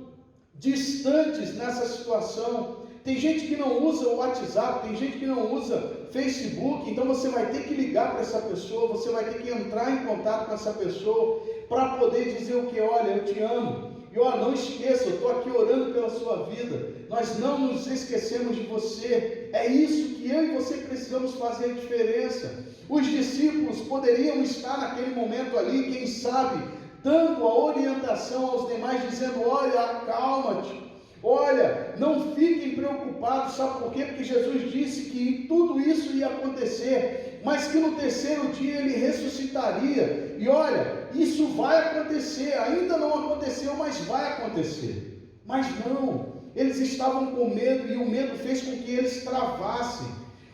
distantes nessa situação? Tem gente que não usa o WhatsApp, tem gente que não usa Facebook, então você vai ter que ligar para essa pessoa, você vai ter que entrar em contato com essa pessoa para poder dizer o que? Olha, eu te amo, e olha, não esqueça, eu estou aqui orando pela sua vida, nós não nos esquecemos de você. É isso que eu e você precisamos fazer a diferença. Os discípulos poderiam estar naquele momento ali, quem sabe, dando a orientação aos demais, dizendo, olha, acalma-te, olha, não fiquem preocupados. Sabe por quê? Porque Jesus disse que tudo isso ia acontecer, mas que no terceiro dia ele ressuscitaria. E olha, isso vai acontecer, ainda não aconteceu, mas vai acontecer. Mas não, eles estavam com medo, e o medo fez com que eles travassem,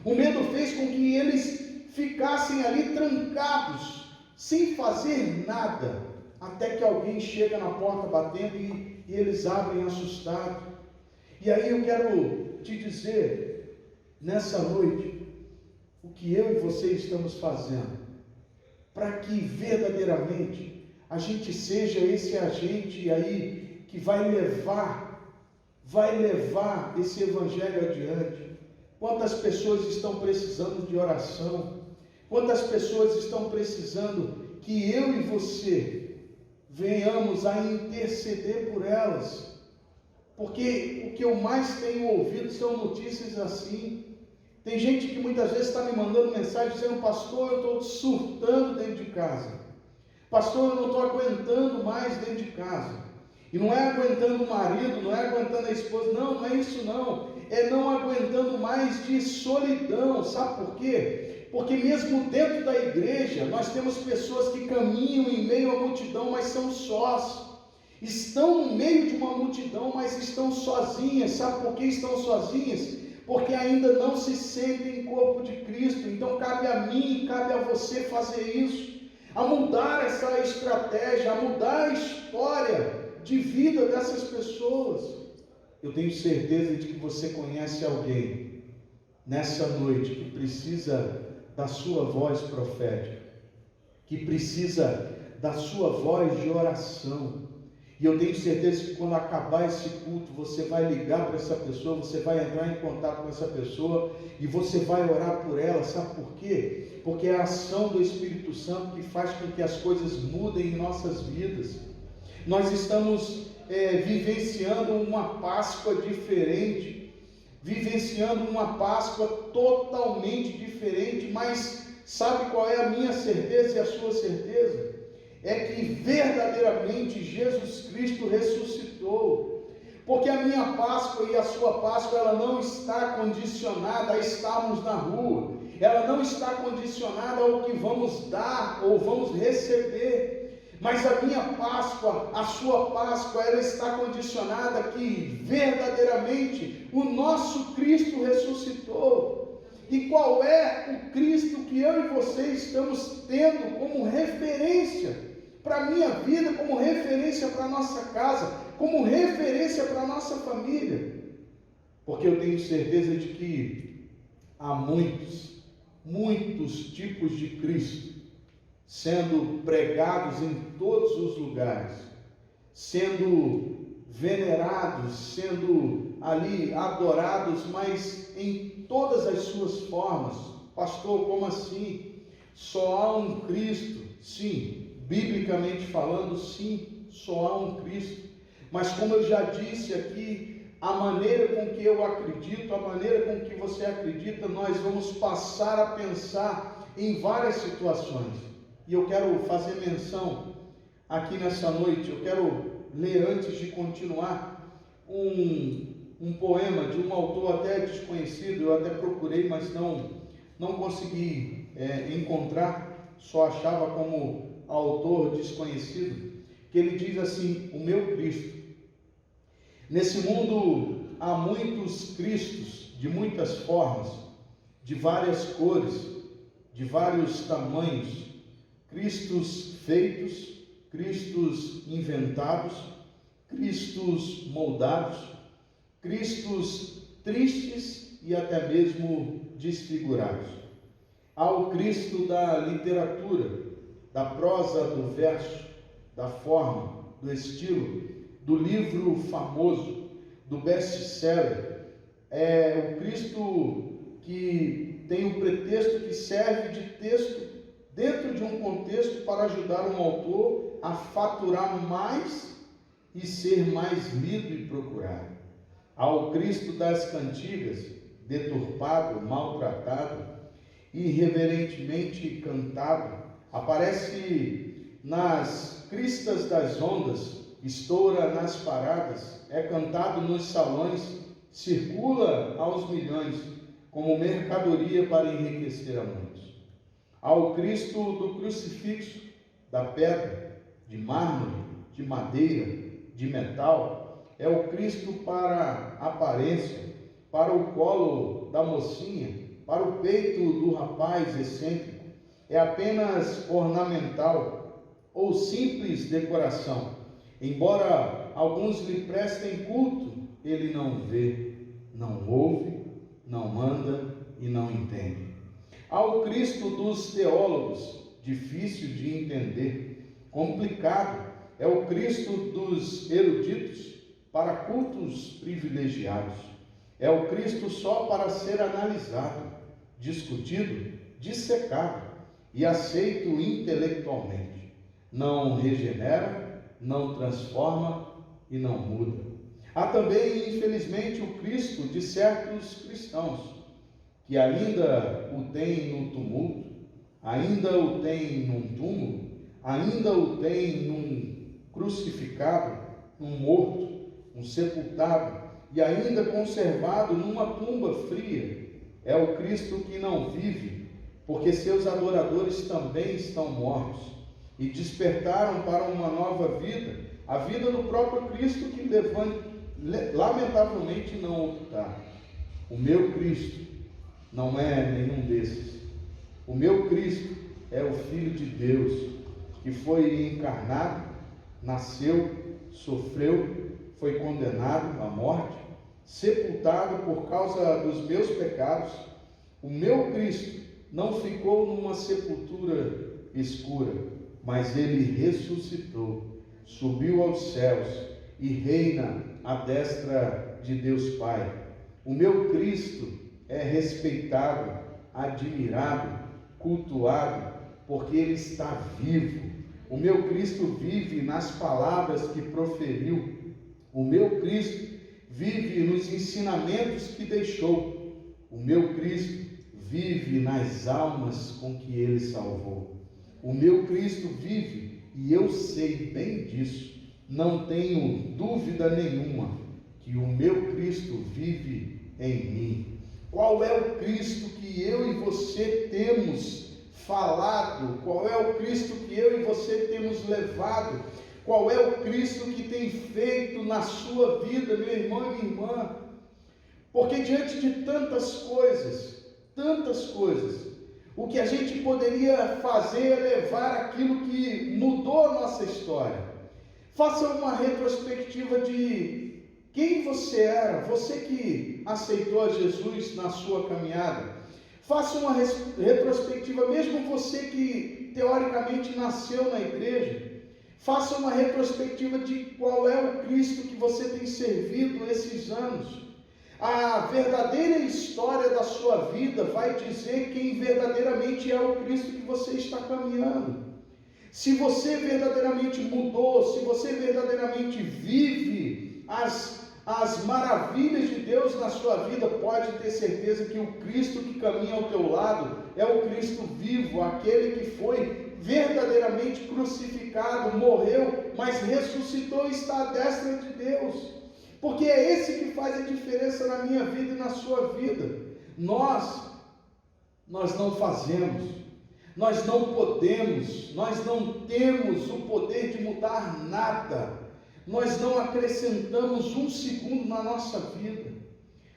o medo fez com que eles ficassem ali trancados, sem fazer nada, até que alguém chega na porta batendo e eles abrem assustados. E aí eu quero te dizer, nessa noite, o que eu e você estamos fazendo, para que verdadeiramente a gente seja esse agente aí, que vai levar esse evangelho adiante. Quantas pessoas estão precisando de oração? Quantas pessoas estão precisando que eu e você venhamos a interceder por elas? Porque o que eu mais tenho ouvido são notícias assim. Tem gente que muitas vezes está me mandando mensagem dizendo: pastor, eu estou surtando dentro de casa. Pastor, eu não estou aguentando mais dentro de casa. E não é aguentando o marido, não é aguentando a esposa, não é isso não. É não aguentando mais de solidão. Sabe por quê? Porque mesmo dentro da igreja, nós temos pessoas que caminham em meio à multidão, mas são sós. Estão no meio de uma multidão, mas estão sozinhas. Sabe por que estão sozinhas? Porque ainda não se sentem corpo de Cristo. Então cabe a mim, cabe a você fazer isso, a mudar essa estratégia, a mudar a história de vida dessas pessoas. Eu tenho certeza de que você conhece alguém nessa noite que precisa da sua voz profética, que precisa da sua voz de oração. E eu tenho certeza que quando acabar esse culto, você vai ligar para essa pessoa, você vai entrar em contato com essa pessoa e você vai orar por ela. Sabe por quê? Porque é a ação do Espírito Santo que faz com que as coisas mudem em nossas vidas. Nós estamos vivenciando uma Páscoa diferente, vivenciando uma Páscoa totalmente diferente, mas sabe qual é a minha certeza e a sua certeza? É que verdadeiramente Jesus Cristo ressuscitou, porque a minha Páscoa e a sua Páscoa, ela não está condicionada a estarmos na rua, ela não está condicionada ao que vamos dar ou vamos receber, mas a minha Páscoa, a sua Páscoa, ela está condicionada a que verdadeiramente o nosso Cristo ressuscitou. E qual é o Cristo que eu e você estamos tendo como referência para a minha vida, como referência para a nossa casa, como referência para a nossa família? Porque eu tenho certeza de que há muitos tipos de Cristo sendo pregados em todos os lugares, sendo venerados, sendo ali adorados, mas em todas as suas formas. Pastor, como assim? Só há um Cristo? Sim, biblicamente falando, sim, só há um Cristo. Mas como eu já disse aqui, a maneira com que eu acredito, a maneira com que você acredita, nós vamos passar a pensar em várias situações. E eu quero fazer menção aqui nessa noite, eu quero ler antes de continuar um poema de um autor até desconhecido, eu até procurei, mas não consegui encontrar, só achava como autor desconhecido, que ele diz assim: o meu Cristo. Nesse mundo há muitos Cristos, de muitas formas, de várias cores, de vários tamanhos, Cristos feitos, Cristos inventados, Cristos moldados, Cristos tristes e até mesmo desfigurados. Há o Cristo da literatura, da prosa, do verso, da forma, do estilo, do livro famoso, do best-seller. É o Cristo que tem um pretexto que serve de texto dentro de um contexto para ajudar um autor a faturar mais e ser mais lido e procurado. Ao Cristo das cantigas, deturpado, maltratado, irreverentemente cantado, aparece nas cristas das ondas, estoura nas paradas, é cantado nos salões, circula aos milhões, como mercadoria para enriquecer a muitos. Ao Cristo do crucifixo, da pedra, de mármore, de madeira, de metal, é o Cristo para a aparência, para o colo da mocinha, para o peito do rapaz excêntrico. É apenas ornamental ou simples decoração. Embora alguns lhe prestem culto, ele não vê, não ouve, não manda e não entende. Ao Cristo dos teólogos, difícil de entender, complicado, é o Cristo dos eruditos para cultos privilegiados. É o Cristo só para ser analisado, discutido, dissecado e aceito intelectualmente. Não regenera, não transforma e não muda. Há também, infelizmente, o Cristo de certos cristãos, que ainda o tem no tumulto, ainda o tem num túmulo, ainda o tem num crucificado, num morto, um sepultado, e ainda conservado numa tumba fria. É o Cristo que não vive, porque seus adoradores também estão mortos, e despertaram para uma nova vida, a vida do próprio Cristo que lamentavelmente não optaram. O meu Cristo não é nenhum desses. O meu Cristo é o Filho de Deus, que foi encarnado, nasceu, sofreu, foi condenado à morte, sepultado por causa dos meus pecados. O meu Cristo não ficou numa sepultura escura, mas ele ressuscitou, subiu aos céus e reina à destra de Deus Pai. O meu Cristo é respeitado, admirado, cultuado, porque ele está vivo. O meu Cristo vive nas palavras que proferiu. O meu Cristo vive nos ensinamentos que deixou. O meu Cristo vive nas almas com que ele salvou. O meu Cristo vive, e eu sei bem disso. Não tenho dúvida nenhuma que o meu Cristo vive em mim. Qual é o Cristo que eu e você temos falado? Qual é o Cristo que eu e você temos levado? Qual é o Cristo que tem feito na sua vida, meu irmão e minha irmã? Porque diante de tantas coisas, o que a gente poderia fazer é levar aquilo que mudou a nossa história. Faça uma retrospectiva de quem você era, você que aceitou a Jesus na sua caminhada. Faça uma retrospectiva, mesmo você que teoricamente nasceu na igreja. Faça uma retrospectiva de qual é o Cristo que você tem servido esses anos. A verdadeira história da sua vida vai dizer quem verdadeiramente é o Cristo que você está caminhando. Se você verdadeiramente mudou, se você verdadeiramente vive as maravilhas de Deus na sua vida, pode ter certeza que o Cristo que caminha ao teu lado é o Cristo vivo, aquele que foi verdadeiramente crucificado, morreu, mas ressuscitou e está à destra de Deus. Porque é esse que faz a diferença na minha vida e na sua vida. Nós não fazemos, nós não podemos, nós não temos o poder de mudar nada, nós não acrescentamos um segundo na nossa vida,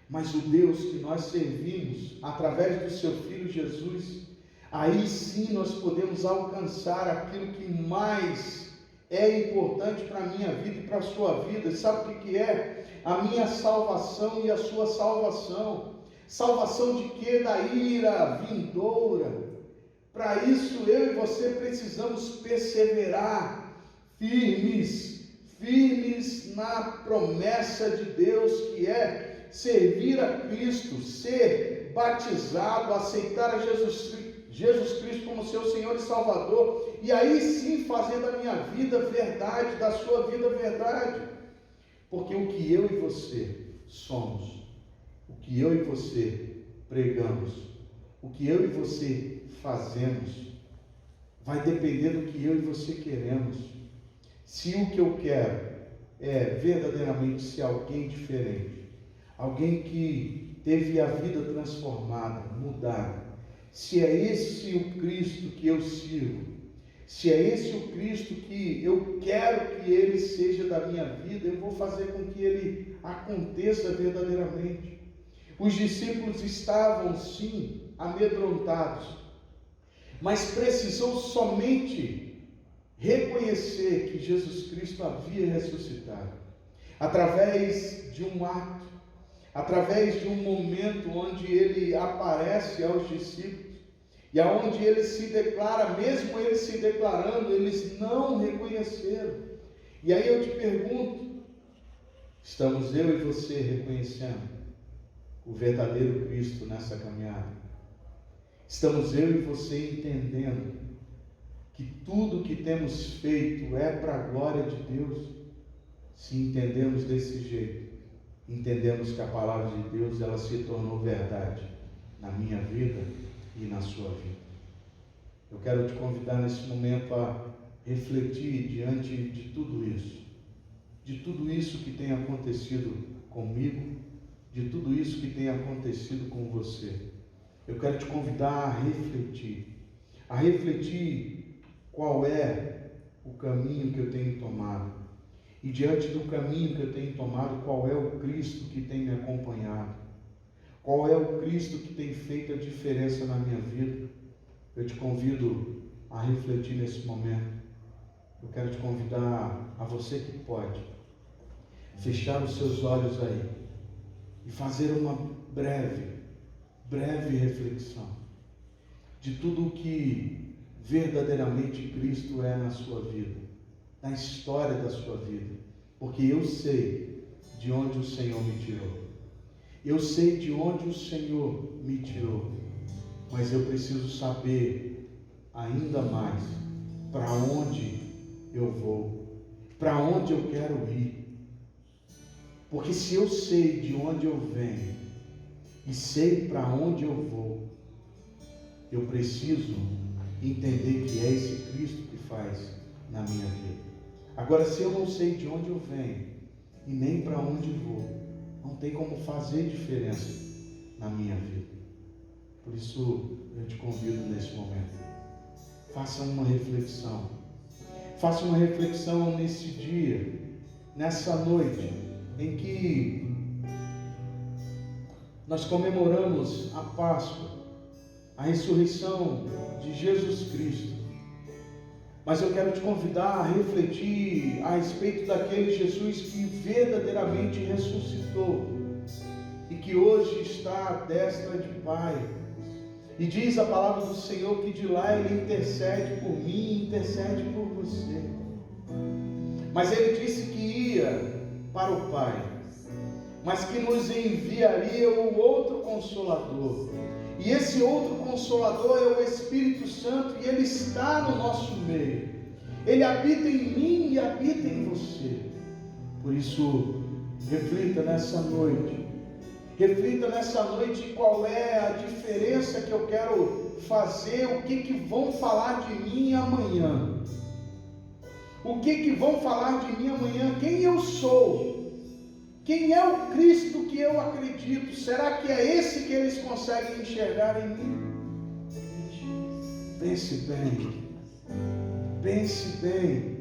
mas o Deus que nós servimos, através do seu Filho Jesus, aí sim nós podemos alcançar aquilo que mais é importante para a minha vida e para a sua vida. Sabe o que é? A minha salvação e a sua salvação. Salvação de quê? Da ira vindoura. Para isso eu e você precisamos perseverar firmes na promessa de Deus, que é servir a Cristo, ser batizado, aceitar a Jesus Cristo como seu Senhor e Salvador, e aí sim fazer da minha vida verdade, da sua vida verdade. Porque o que eu e você somos, o que eu e você pregamos, o que eu e você fazemos, vai depender do que eu e você queremos. Se o que eu quero é verdadeiramente ser alguém diferente, alguém que teve a vida transformada, mudada, se é esse o Cristo que eu sirvo, Se é esse o Cristo que eu quero que Ele seja da minha vida, eu vou fazer com que Ele aconteça verdadeiramente. Os discípulos estavam, sim, amedrontados, mas precisou somente reconhecer que Jesus Cristo havia ressuscitado, através de um ato, através de um momento onde Ele aparece aos discípulos, e aonde Ele se declara, mesmo Ele se declarando, eles não reconheceram. E aí eu te pergunto, estamos eu e você reconhecendo o verdadeiro Cristo nessa caminhada? Estamos eu e você entendendo que tudo que temos feito é para a glória de Deus? Se entendemos desse jeito, entendemos que a palavra de Deus, ela se tornou verdade na minha vida e na sua vida. Eu quero te convidar nesse momento a refletir diante de tudo isso que tem acontecido comigo, de tudo isso que tem acontecido com você. Eu quero te convidar a refletir qual é o caminho que eu tenho tomado, e diante do caminho que eu tenho tomado, qual é o Cristo que tem me acompanhado, qual é o Cristo que tem feito a diferença na minha vida. Eu te convido a refletir nesse momento. Eu quero te convidar, a você que pode, fechar os seus olhos aí e fazer uma breve reflexão de tudo o que verdadeiramente Cristo é na sua vida, na história da sua vida, porque eu sei de onde o Senhor me tirou. Eu sei de onde o Senhor me tirou, mas eu preciso saber ainda mais para onde eu vou, para onde eu quero ir. Porque se eu sei de onde eu venho e sei para onde eu vou, eu preciso entender que é esse Cristo que faz na minha vida. Agora, se eu não sei de onde eu venho e nem para onde vou, não tem como fazer diferença na minha vida. Por isso, eu te convido nesse momento. Faça uma reflexão. Faça uma reflexão nesse dia, nessa noite, em que nós comemoramos a Páscoa, a ressurreição de Jesus Cristo. Mas eu quero te convidar a refletir a respeito daquele Jesus que verdadeiramente ressuscitou e que hoje está à destra de Pai. E diz a palavra do Senhor que de lá Ele intercede por mim e intercede por você. Mas Ele disse que ia para o Pai, mas que nos enviaria o outro Consolador. E esse outro Consolador é o Espírito Santo, e Ele está no nosso meio. Ele habita em mim e habita em você. Por isso, reflita nessa noite. Reflita nessa noite qual é a diferença que eu quero fazer, o que vão falar de mim amanhã. O que vão falar de mim amanhã, quem eu sou. Quem é o Cristo que eu acredito? Será que é esse que eles conseguem enxergar em mim? Pense bem. Pense bem.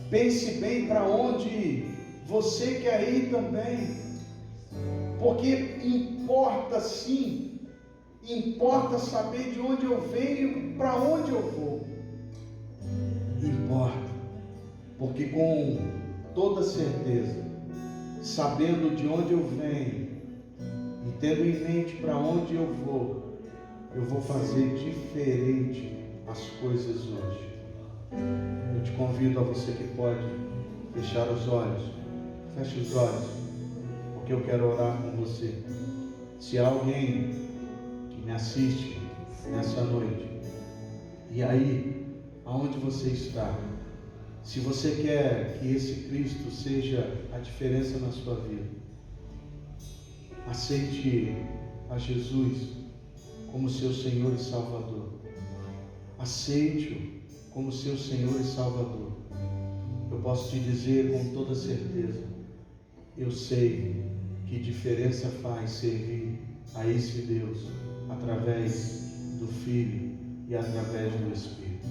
Pense bem para onde você quer ir também. Porque importa sim, importa saber de onde eu venho e para onde eu vou. Importa. Porque com toda certeza, sabendo de onde eu venho e tendo em mente para onde eu vou fazer diferente as coisas hoje. Eu te convido a você que pode fechar os olhos, feche os olhos, porque eu quero orar com você. Se há alguém que me assiste nessa noite, e aí, aonde você está, se você quer que esse Cristo seja a diferença na sua vida, aceite a Jesus como seu Senhor e Salvador. Aceite-o como seu Senhor e Salvador. Eu posso te dizer com toda certeza, eu sei que diferença faz servir a esse Deus através do Filho e através do Espírito.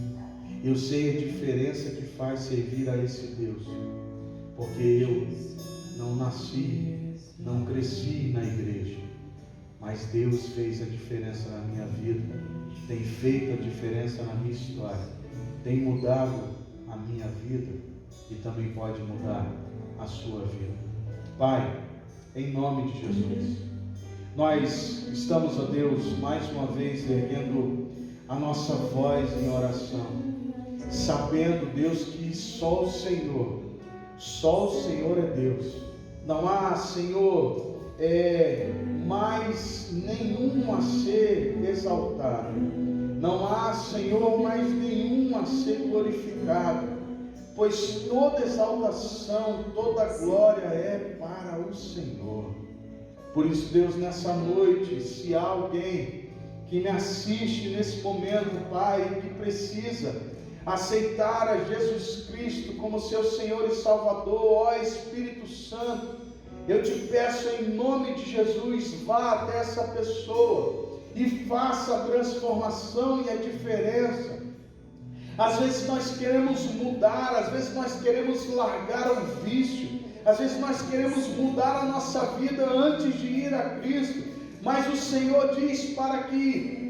Eu sei a diferença que faz servir a esse Deus, porque eu não nasci, não cresci na igreja, mas Deus fez a diferença na minha vida, tem feito a diferença na minha história, tem mudado a minha vida e também pode mudar a sua vida. Pai, em nome de Jesus, nós estamos, ó Deus, mais uma vez erguendo a nossa voz em oração, sabendo, Deus, que só o Senhor é Deus. Não há, Senhor, mais nenhum a ser exaltado. Não há, Senhor, mais nenhum a ser glorificado, pois toda exaltação, toda glória é para o Senhor. Por isso, Deus, nessa noite, se há alguém que me assiste nesse momento, Pai, que precisa aceitar a Jesus Cristo como seu Senhor e Salvador, ó Espírito Santo, eu te peço em nome de Jesus, vá até essa pessoa e faça a transformação e a diferença. Às vezes nós queremos mudar, às vezes nós queremos largar o vício, às vezes nós queremos mudar a nossa vida antes de ir a Cristo, mas o Senhor diz para que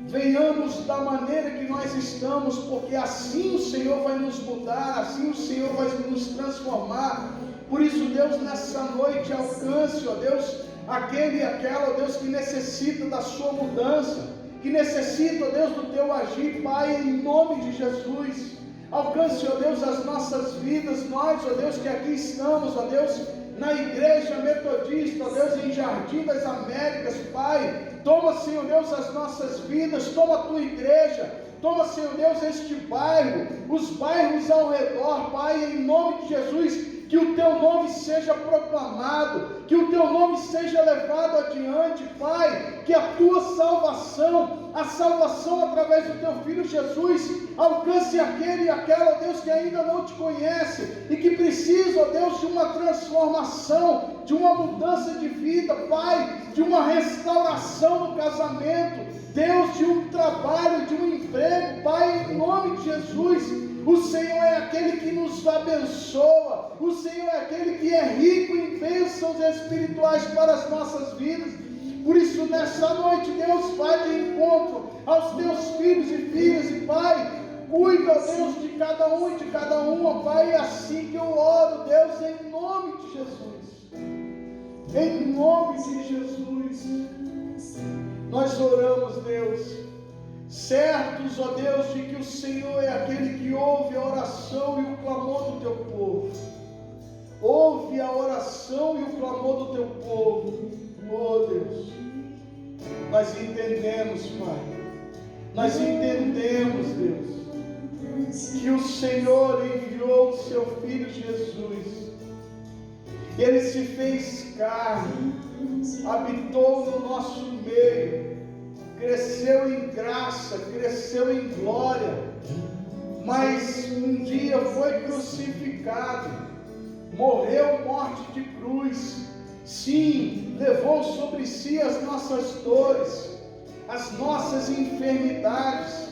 venhamos da maneira que nós estamos, porque assim o Senhor vai nos mudar, assim o Senhor vai nos transformar. Por isso, Deus, nessa noite alcance, ó Deus, aquele e aquela, ó Deus, que necessita da sua mudança, que necessita, ó Deus, do teu agir, Pai, em nome de Jesus. Alcance, ó Deus, as nossas vidas, nós, ó Deus, que aqui estamos, ó Deus, na igreja metodista, ó Deus, em Jardim das Américas, Pai, toma, Senhor Deus, as nossas vidas, toma a tua igreja, toma, Senhor Deus, este bairro, os bairros ao redor, Pai, em nome de Jesus, que o teu nome seja proclamado, que o teu nome seja levado adiante, Pai, que a tua salvação, a salvação através do teu Filho Jesus, alcance aquele e aquela, ó Deus, que ainda não te conhece e que precisa, ó Deus, de uma transformação, de uma mudança de vida, Pai, de uma restauração no casamento, Deus, de um trabalho, de um emprego, Pai, em nome de Jesus. O Senhor é aquele que nos abençoa, o Senhor é aquele que é rico em bênçãos espirituais para as nossas vidas. Por isso, nessa noite, Deus, vai de encontro aos teus filhos e filhas, e Pai, cuida, Deus, de cada um e de cada uma, Pai, é assim que eu oro, Deus, em nome de Jesus. Em nome de Jesus, nós oramos, Deus, certos, ó Deus, de que o Senhor é aquele que ouve a oração e o clamor do teu povo. Ouve a oração e o clamor do teu povo. Oh Deus, nós entendemos, Pai, nós entendemos, Deus, que o Senhor enviou o seu Filho Jesus. Ele se fez carne, habitou no nosso meio, cresceu em graça, cresceu em glória, mas um dia foi crucificado, morreu morte de cruz, sim, levou sobre si as nossas dores, as nossas enfermidades,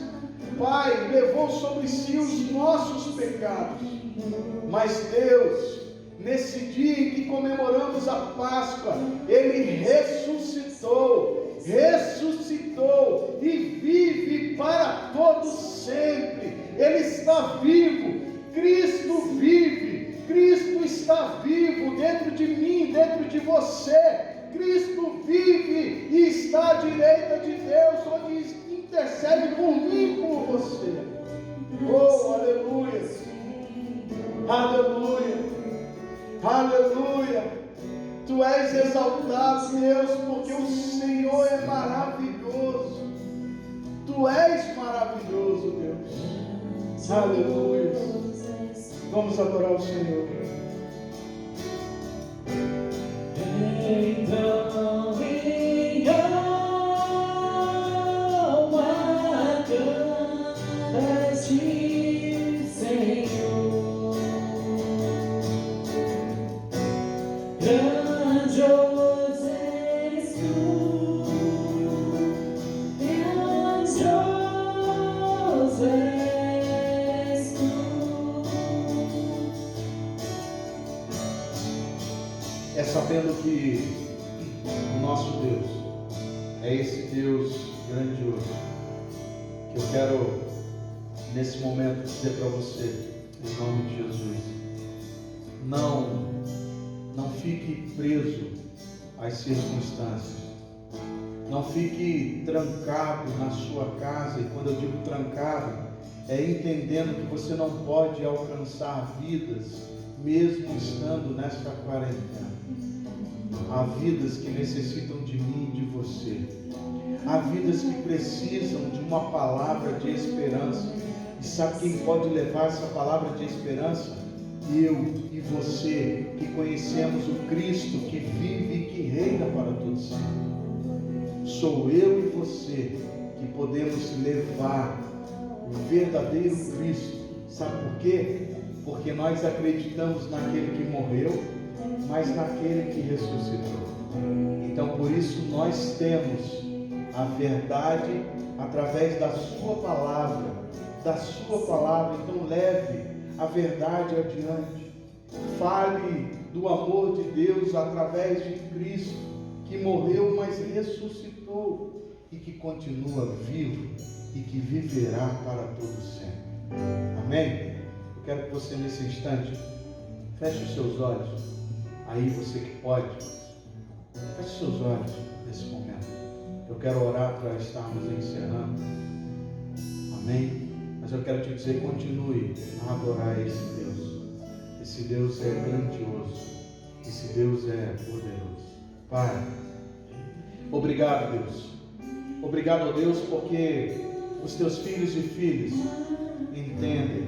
Pai, levou sobre si os nossos pecados, mas Deus, nesse dia em que comemoramos a Páscoa, Ele ressuscitou e vive para todos sempre. Ele está vivo, Cristo vive, Cristo está vivo dentro de mim, dentro de você. Cristo vive e está à direita de Deus, onde intercede por mim e por você. Oh, aleluia, aleluia, aleluia. Tu és exaltado, Deus, porque o Senhor é maravilhoso. Tu és maravilhoso, Deus. Aleluia. Vamos adorar o Senhor. Então minha alma canta a ti, Senhor. Grandioso és tu, grandioso és sabendo que o nosso Deus é esse Deus grandioso, que eu quero nesse momento dizer para você, em nome de Jesus, não fique preso às circunstâncias, não fique trancado na sua casa. E quando eu digo trancado, é entendendo que você não pode alcançar vidas mesmo estando nesta quarentena. Há vidas que necessitam de mim e de você. Há vidas que precisam de uma palavra de esperança. E sabe quem pode levar essa palavra de esperança? Eu e você, que conhecemos o Cristo que vive e que reina para todo sempre. Sou eu e você que podemos levar o verdadeiro Cristo. Sabe por quê? Porque nós acreditamos naquele que morreu, mas naquele que ressuscitou. Então, por isso, nós temos a verdade através da sua palavra. Então, leve a verdade adiante. Fale do amor de Deus através de Cristo, que morreu, mas ressuscitou e que continua vivo e que viverá para todo sempre. Amém? Eu quero que você, nesse instante, feche os seus olhos. Aí você que pode, feche os seus olhos nesse momento. Eu quero orar para estarmos encerrando. Amém? Mas eu quero te dizer, continue a adorar esse Deus. Esse Deus é grandioso. Esse Deus é poderoso. Pai, obrigado, Deus. Obrigado, Deus, porque os teus filhos e filhas entendem,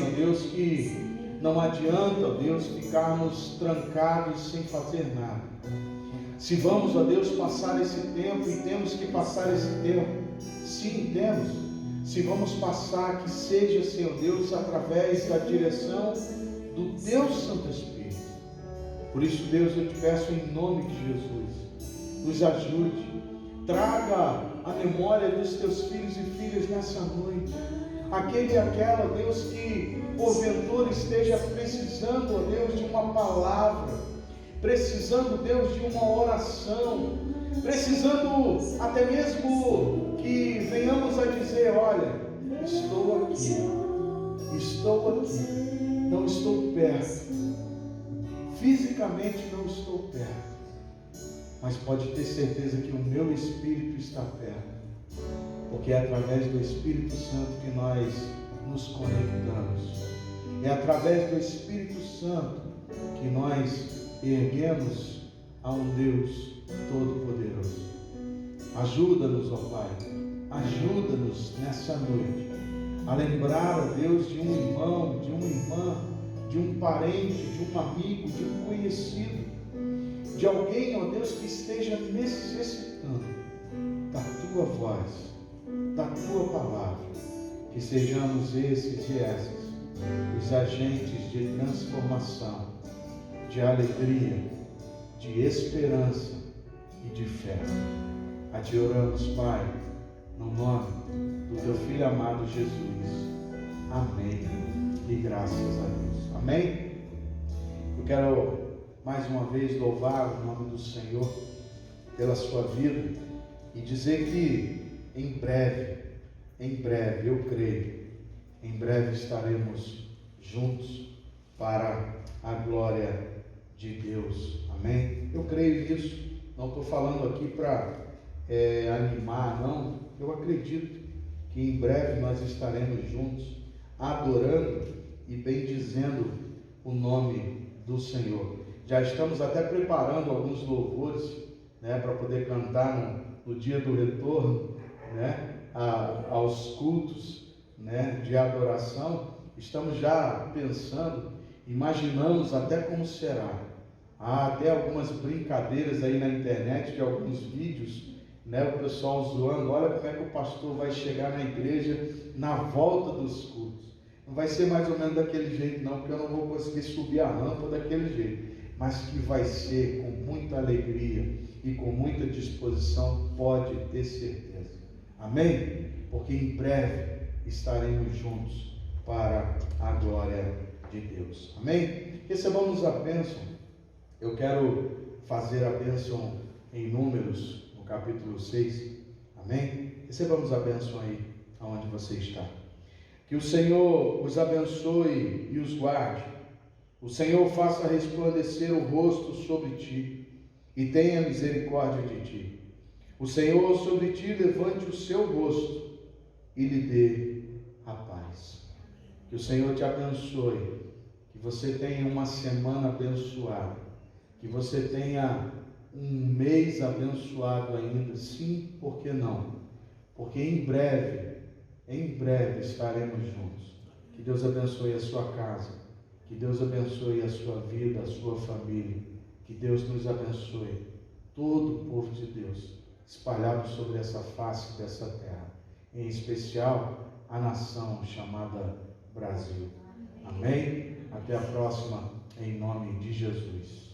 ó Deus, que não adianta, ó Deus, ficarmos trancados sem fazer nada. Se vamos, ó Deus, passar esse tempo, e temos que passar esse tempo, sim, temos. Se vamos passar, que seja, Senhor Deus, através da direção do Teu Santo Espírito. Por isso, Deus, eu te peço em nome de Jesus, nos ajude, traga a memória dos Teus filhos e filhas nessa noite, aquele e aquela, Deus, que porventura esteja precisando, ó Deus, de uma palavra, precisando, Deus, de uma oração, precisando até mesmo que venhamos a dizer, olha, estou aqui, não estou perto, fisicamente não estou perto, mas pode ter certeza que o meu Espírito está perto, porque é através do Espírito Santo que nós nos conectamos, é através do Espírito Santo que nós erguemos a um Deus Todo-Poderoso. Ajuda-nos, ó Pai, ajuda-nos nessa noite a lembrar, ó Deus, de um irmão, de uma irmã, de um parente, de um amigo, de um conhecido, de alguém, ó Deus, que esteja necessitando da Tua voz, da Tua palavra, que sejamos esses e essas, os agentes de transformação, de alegria, de esperança e de fé. A Ti oramos, Pai, no nome do Teu Filho amado Jesus. Amém. E graças a Deus. Amém? Eu quero mais uma vez louvar o nome do Senhor pela sua vida e dizer que em breve, eu creio, em breve estaremos juntos para a glória de Deus. Amém? Eu creio nisso. Não estou falando aqui para animar, não. Eu acredito que em breve nós estaremos juntos, adorando e bendizendo o nome do Senhor. Já estamos até preparando alguns louvores, né, para poder cantar no dia do retorno, né, aos cultos, né, de adoração. Estamos já pensando, imaginamos até como será. Há até algumas brincadeiras aí na internet de alguns vídeos, né, o pessoal zoando, olha como é que o pastor vai chegar na igreja na volta dos cultos. Não vai ser mais ou menos daquele jeito não, porque eu não vou conseguir subir a rampa daquele jeito, mas que vai ser com muita alegria e com muita disposição, pode ter certeza. Amém? Porque em breve estaremos juntos para a glória de Deus. Amém? Recebamos a bênção Eu quero fazer a bênção em Números, no capítulo 6. Amém? Recebamos a bênção aí, aonde você está. Que o Senhor os abençoe e os guarde. O Senhor faça resplandecer o rosto sobre ti e tenha misericórdia de ti. O Senhor sobre ti levante o seu rosto e lhe dê a paz. Que o Senhor te abençoe, que você tenha uma semana abençoada, que você tenha um mês abençoado ainda. Sim, por que não? Porque em breve estaremos juntos. Que Deus abençoe a sua casa. Que Deus abençoe a sua vida, a sua família. Que Deus nos abençoe, todo o povo de Deus, espalhado sobre essa face dessa terra. Em especial, a nação chamada Brasil. Amém? Até a próxima, em nome de Jesus.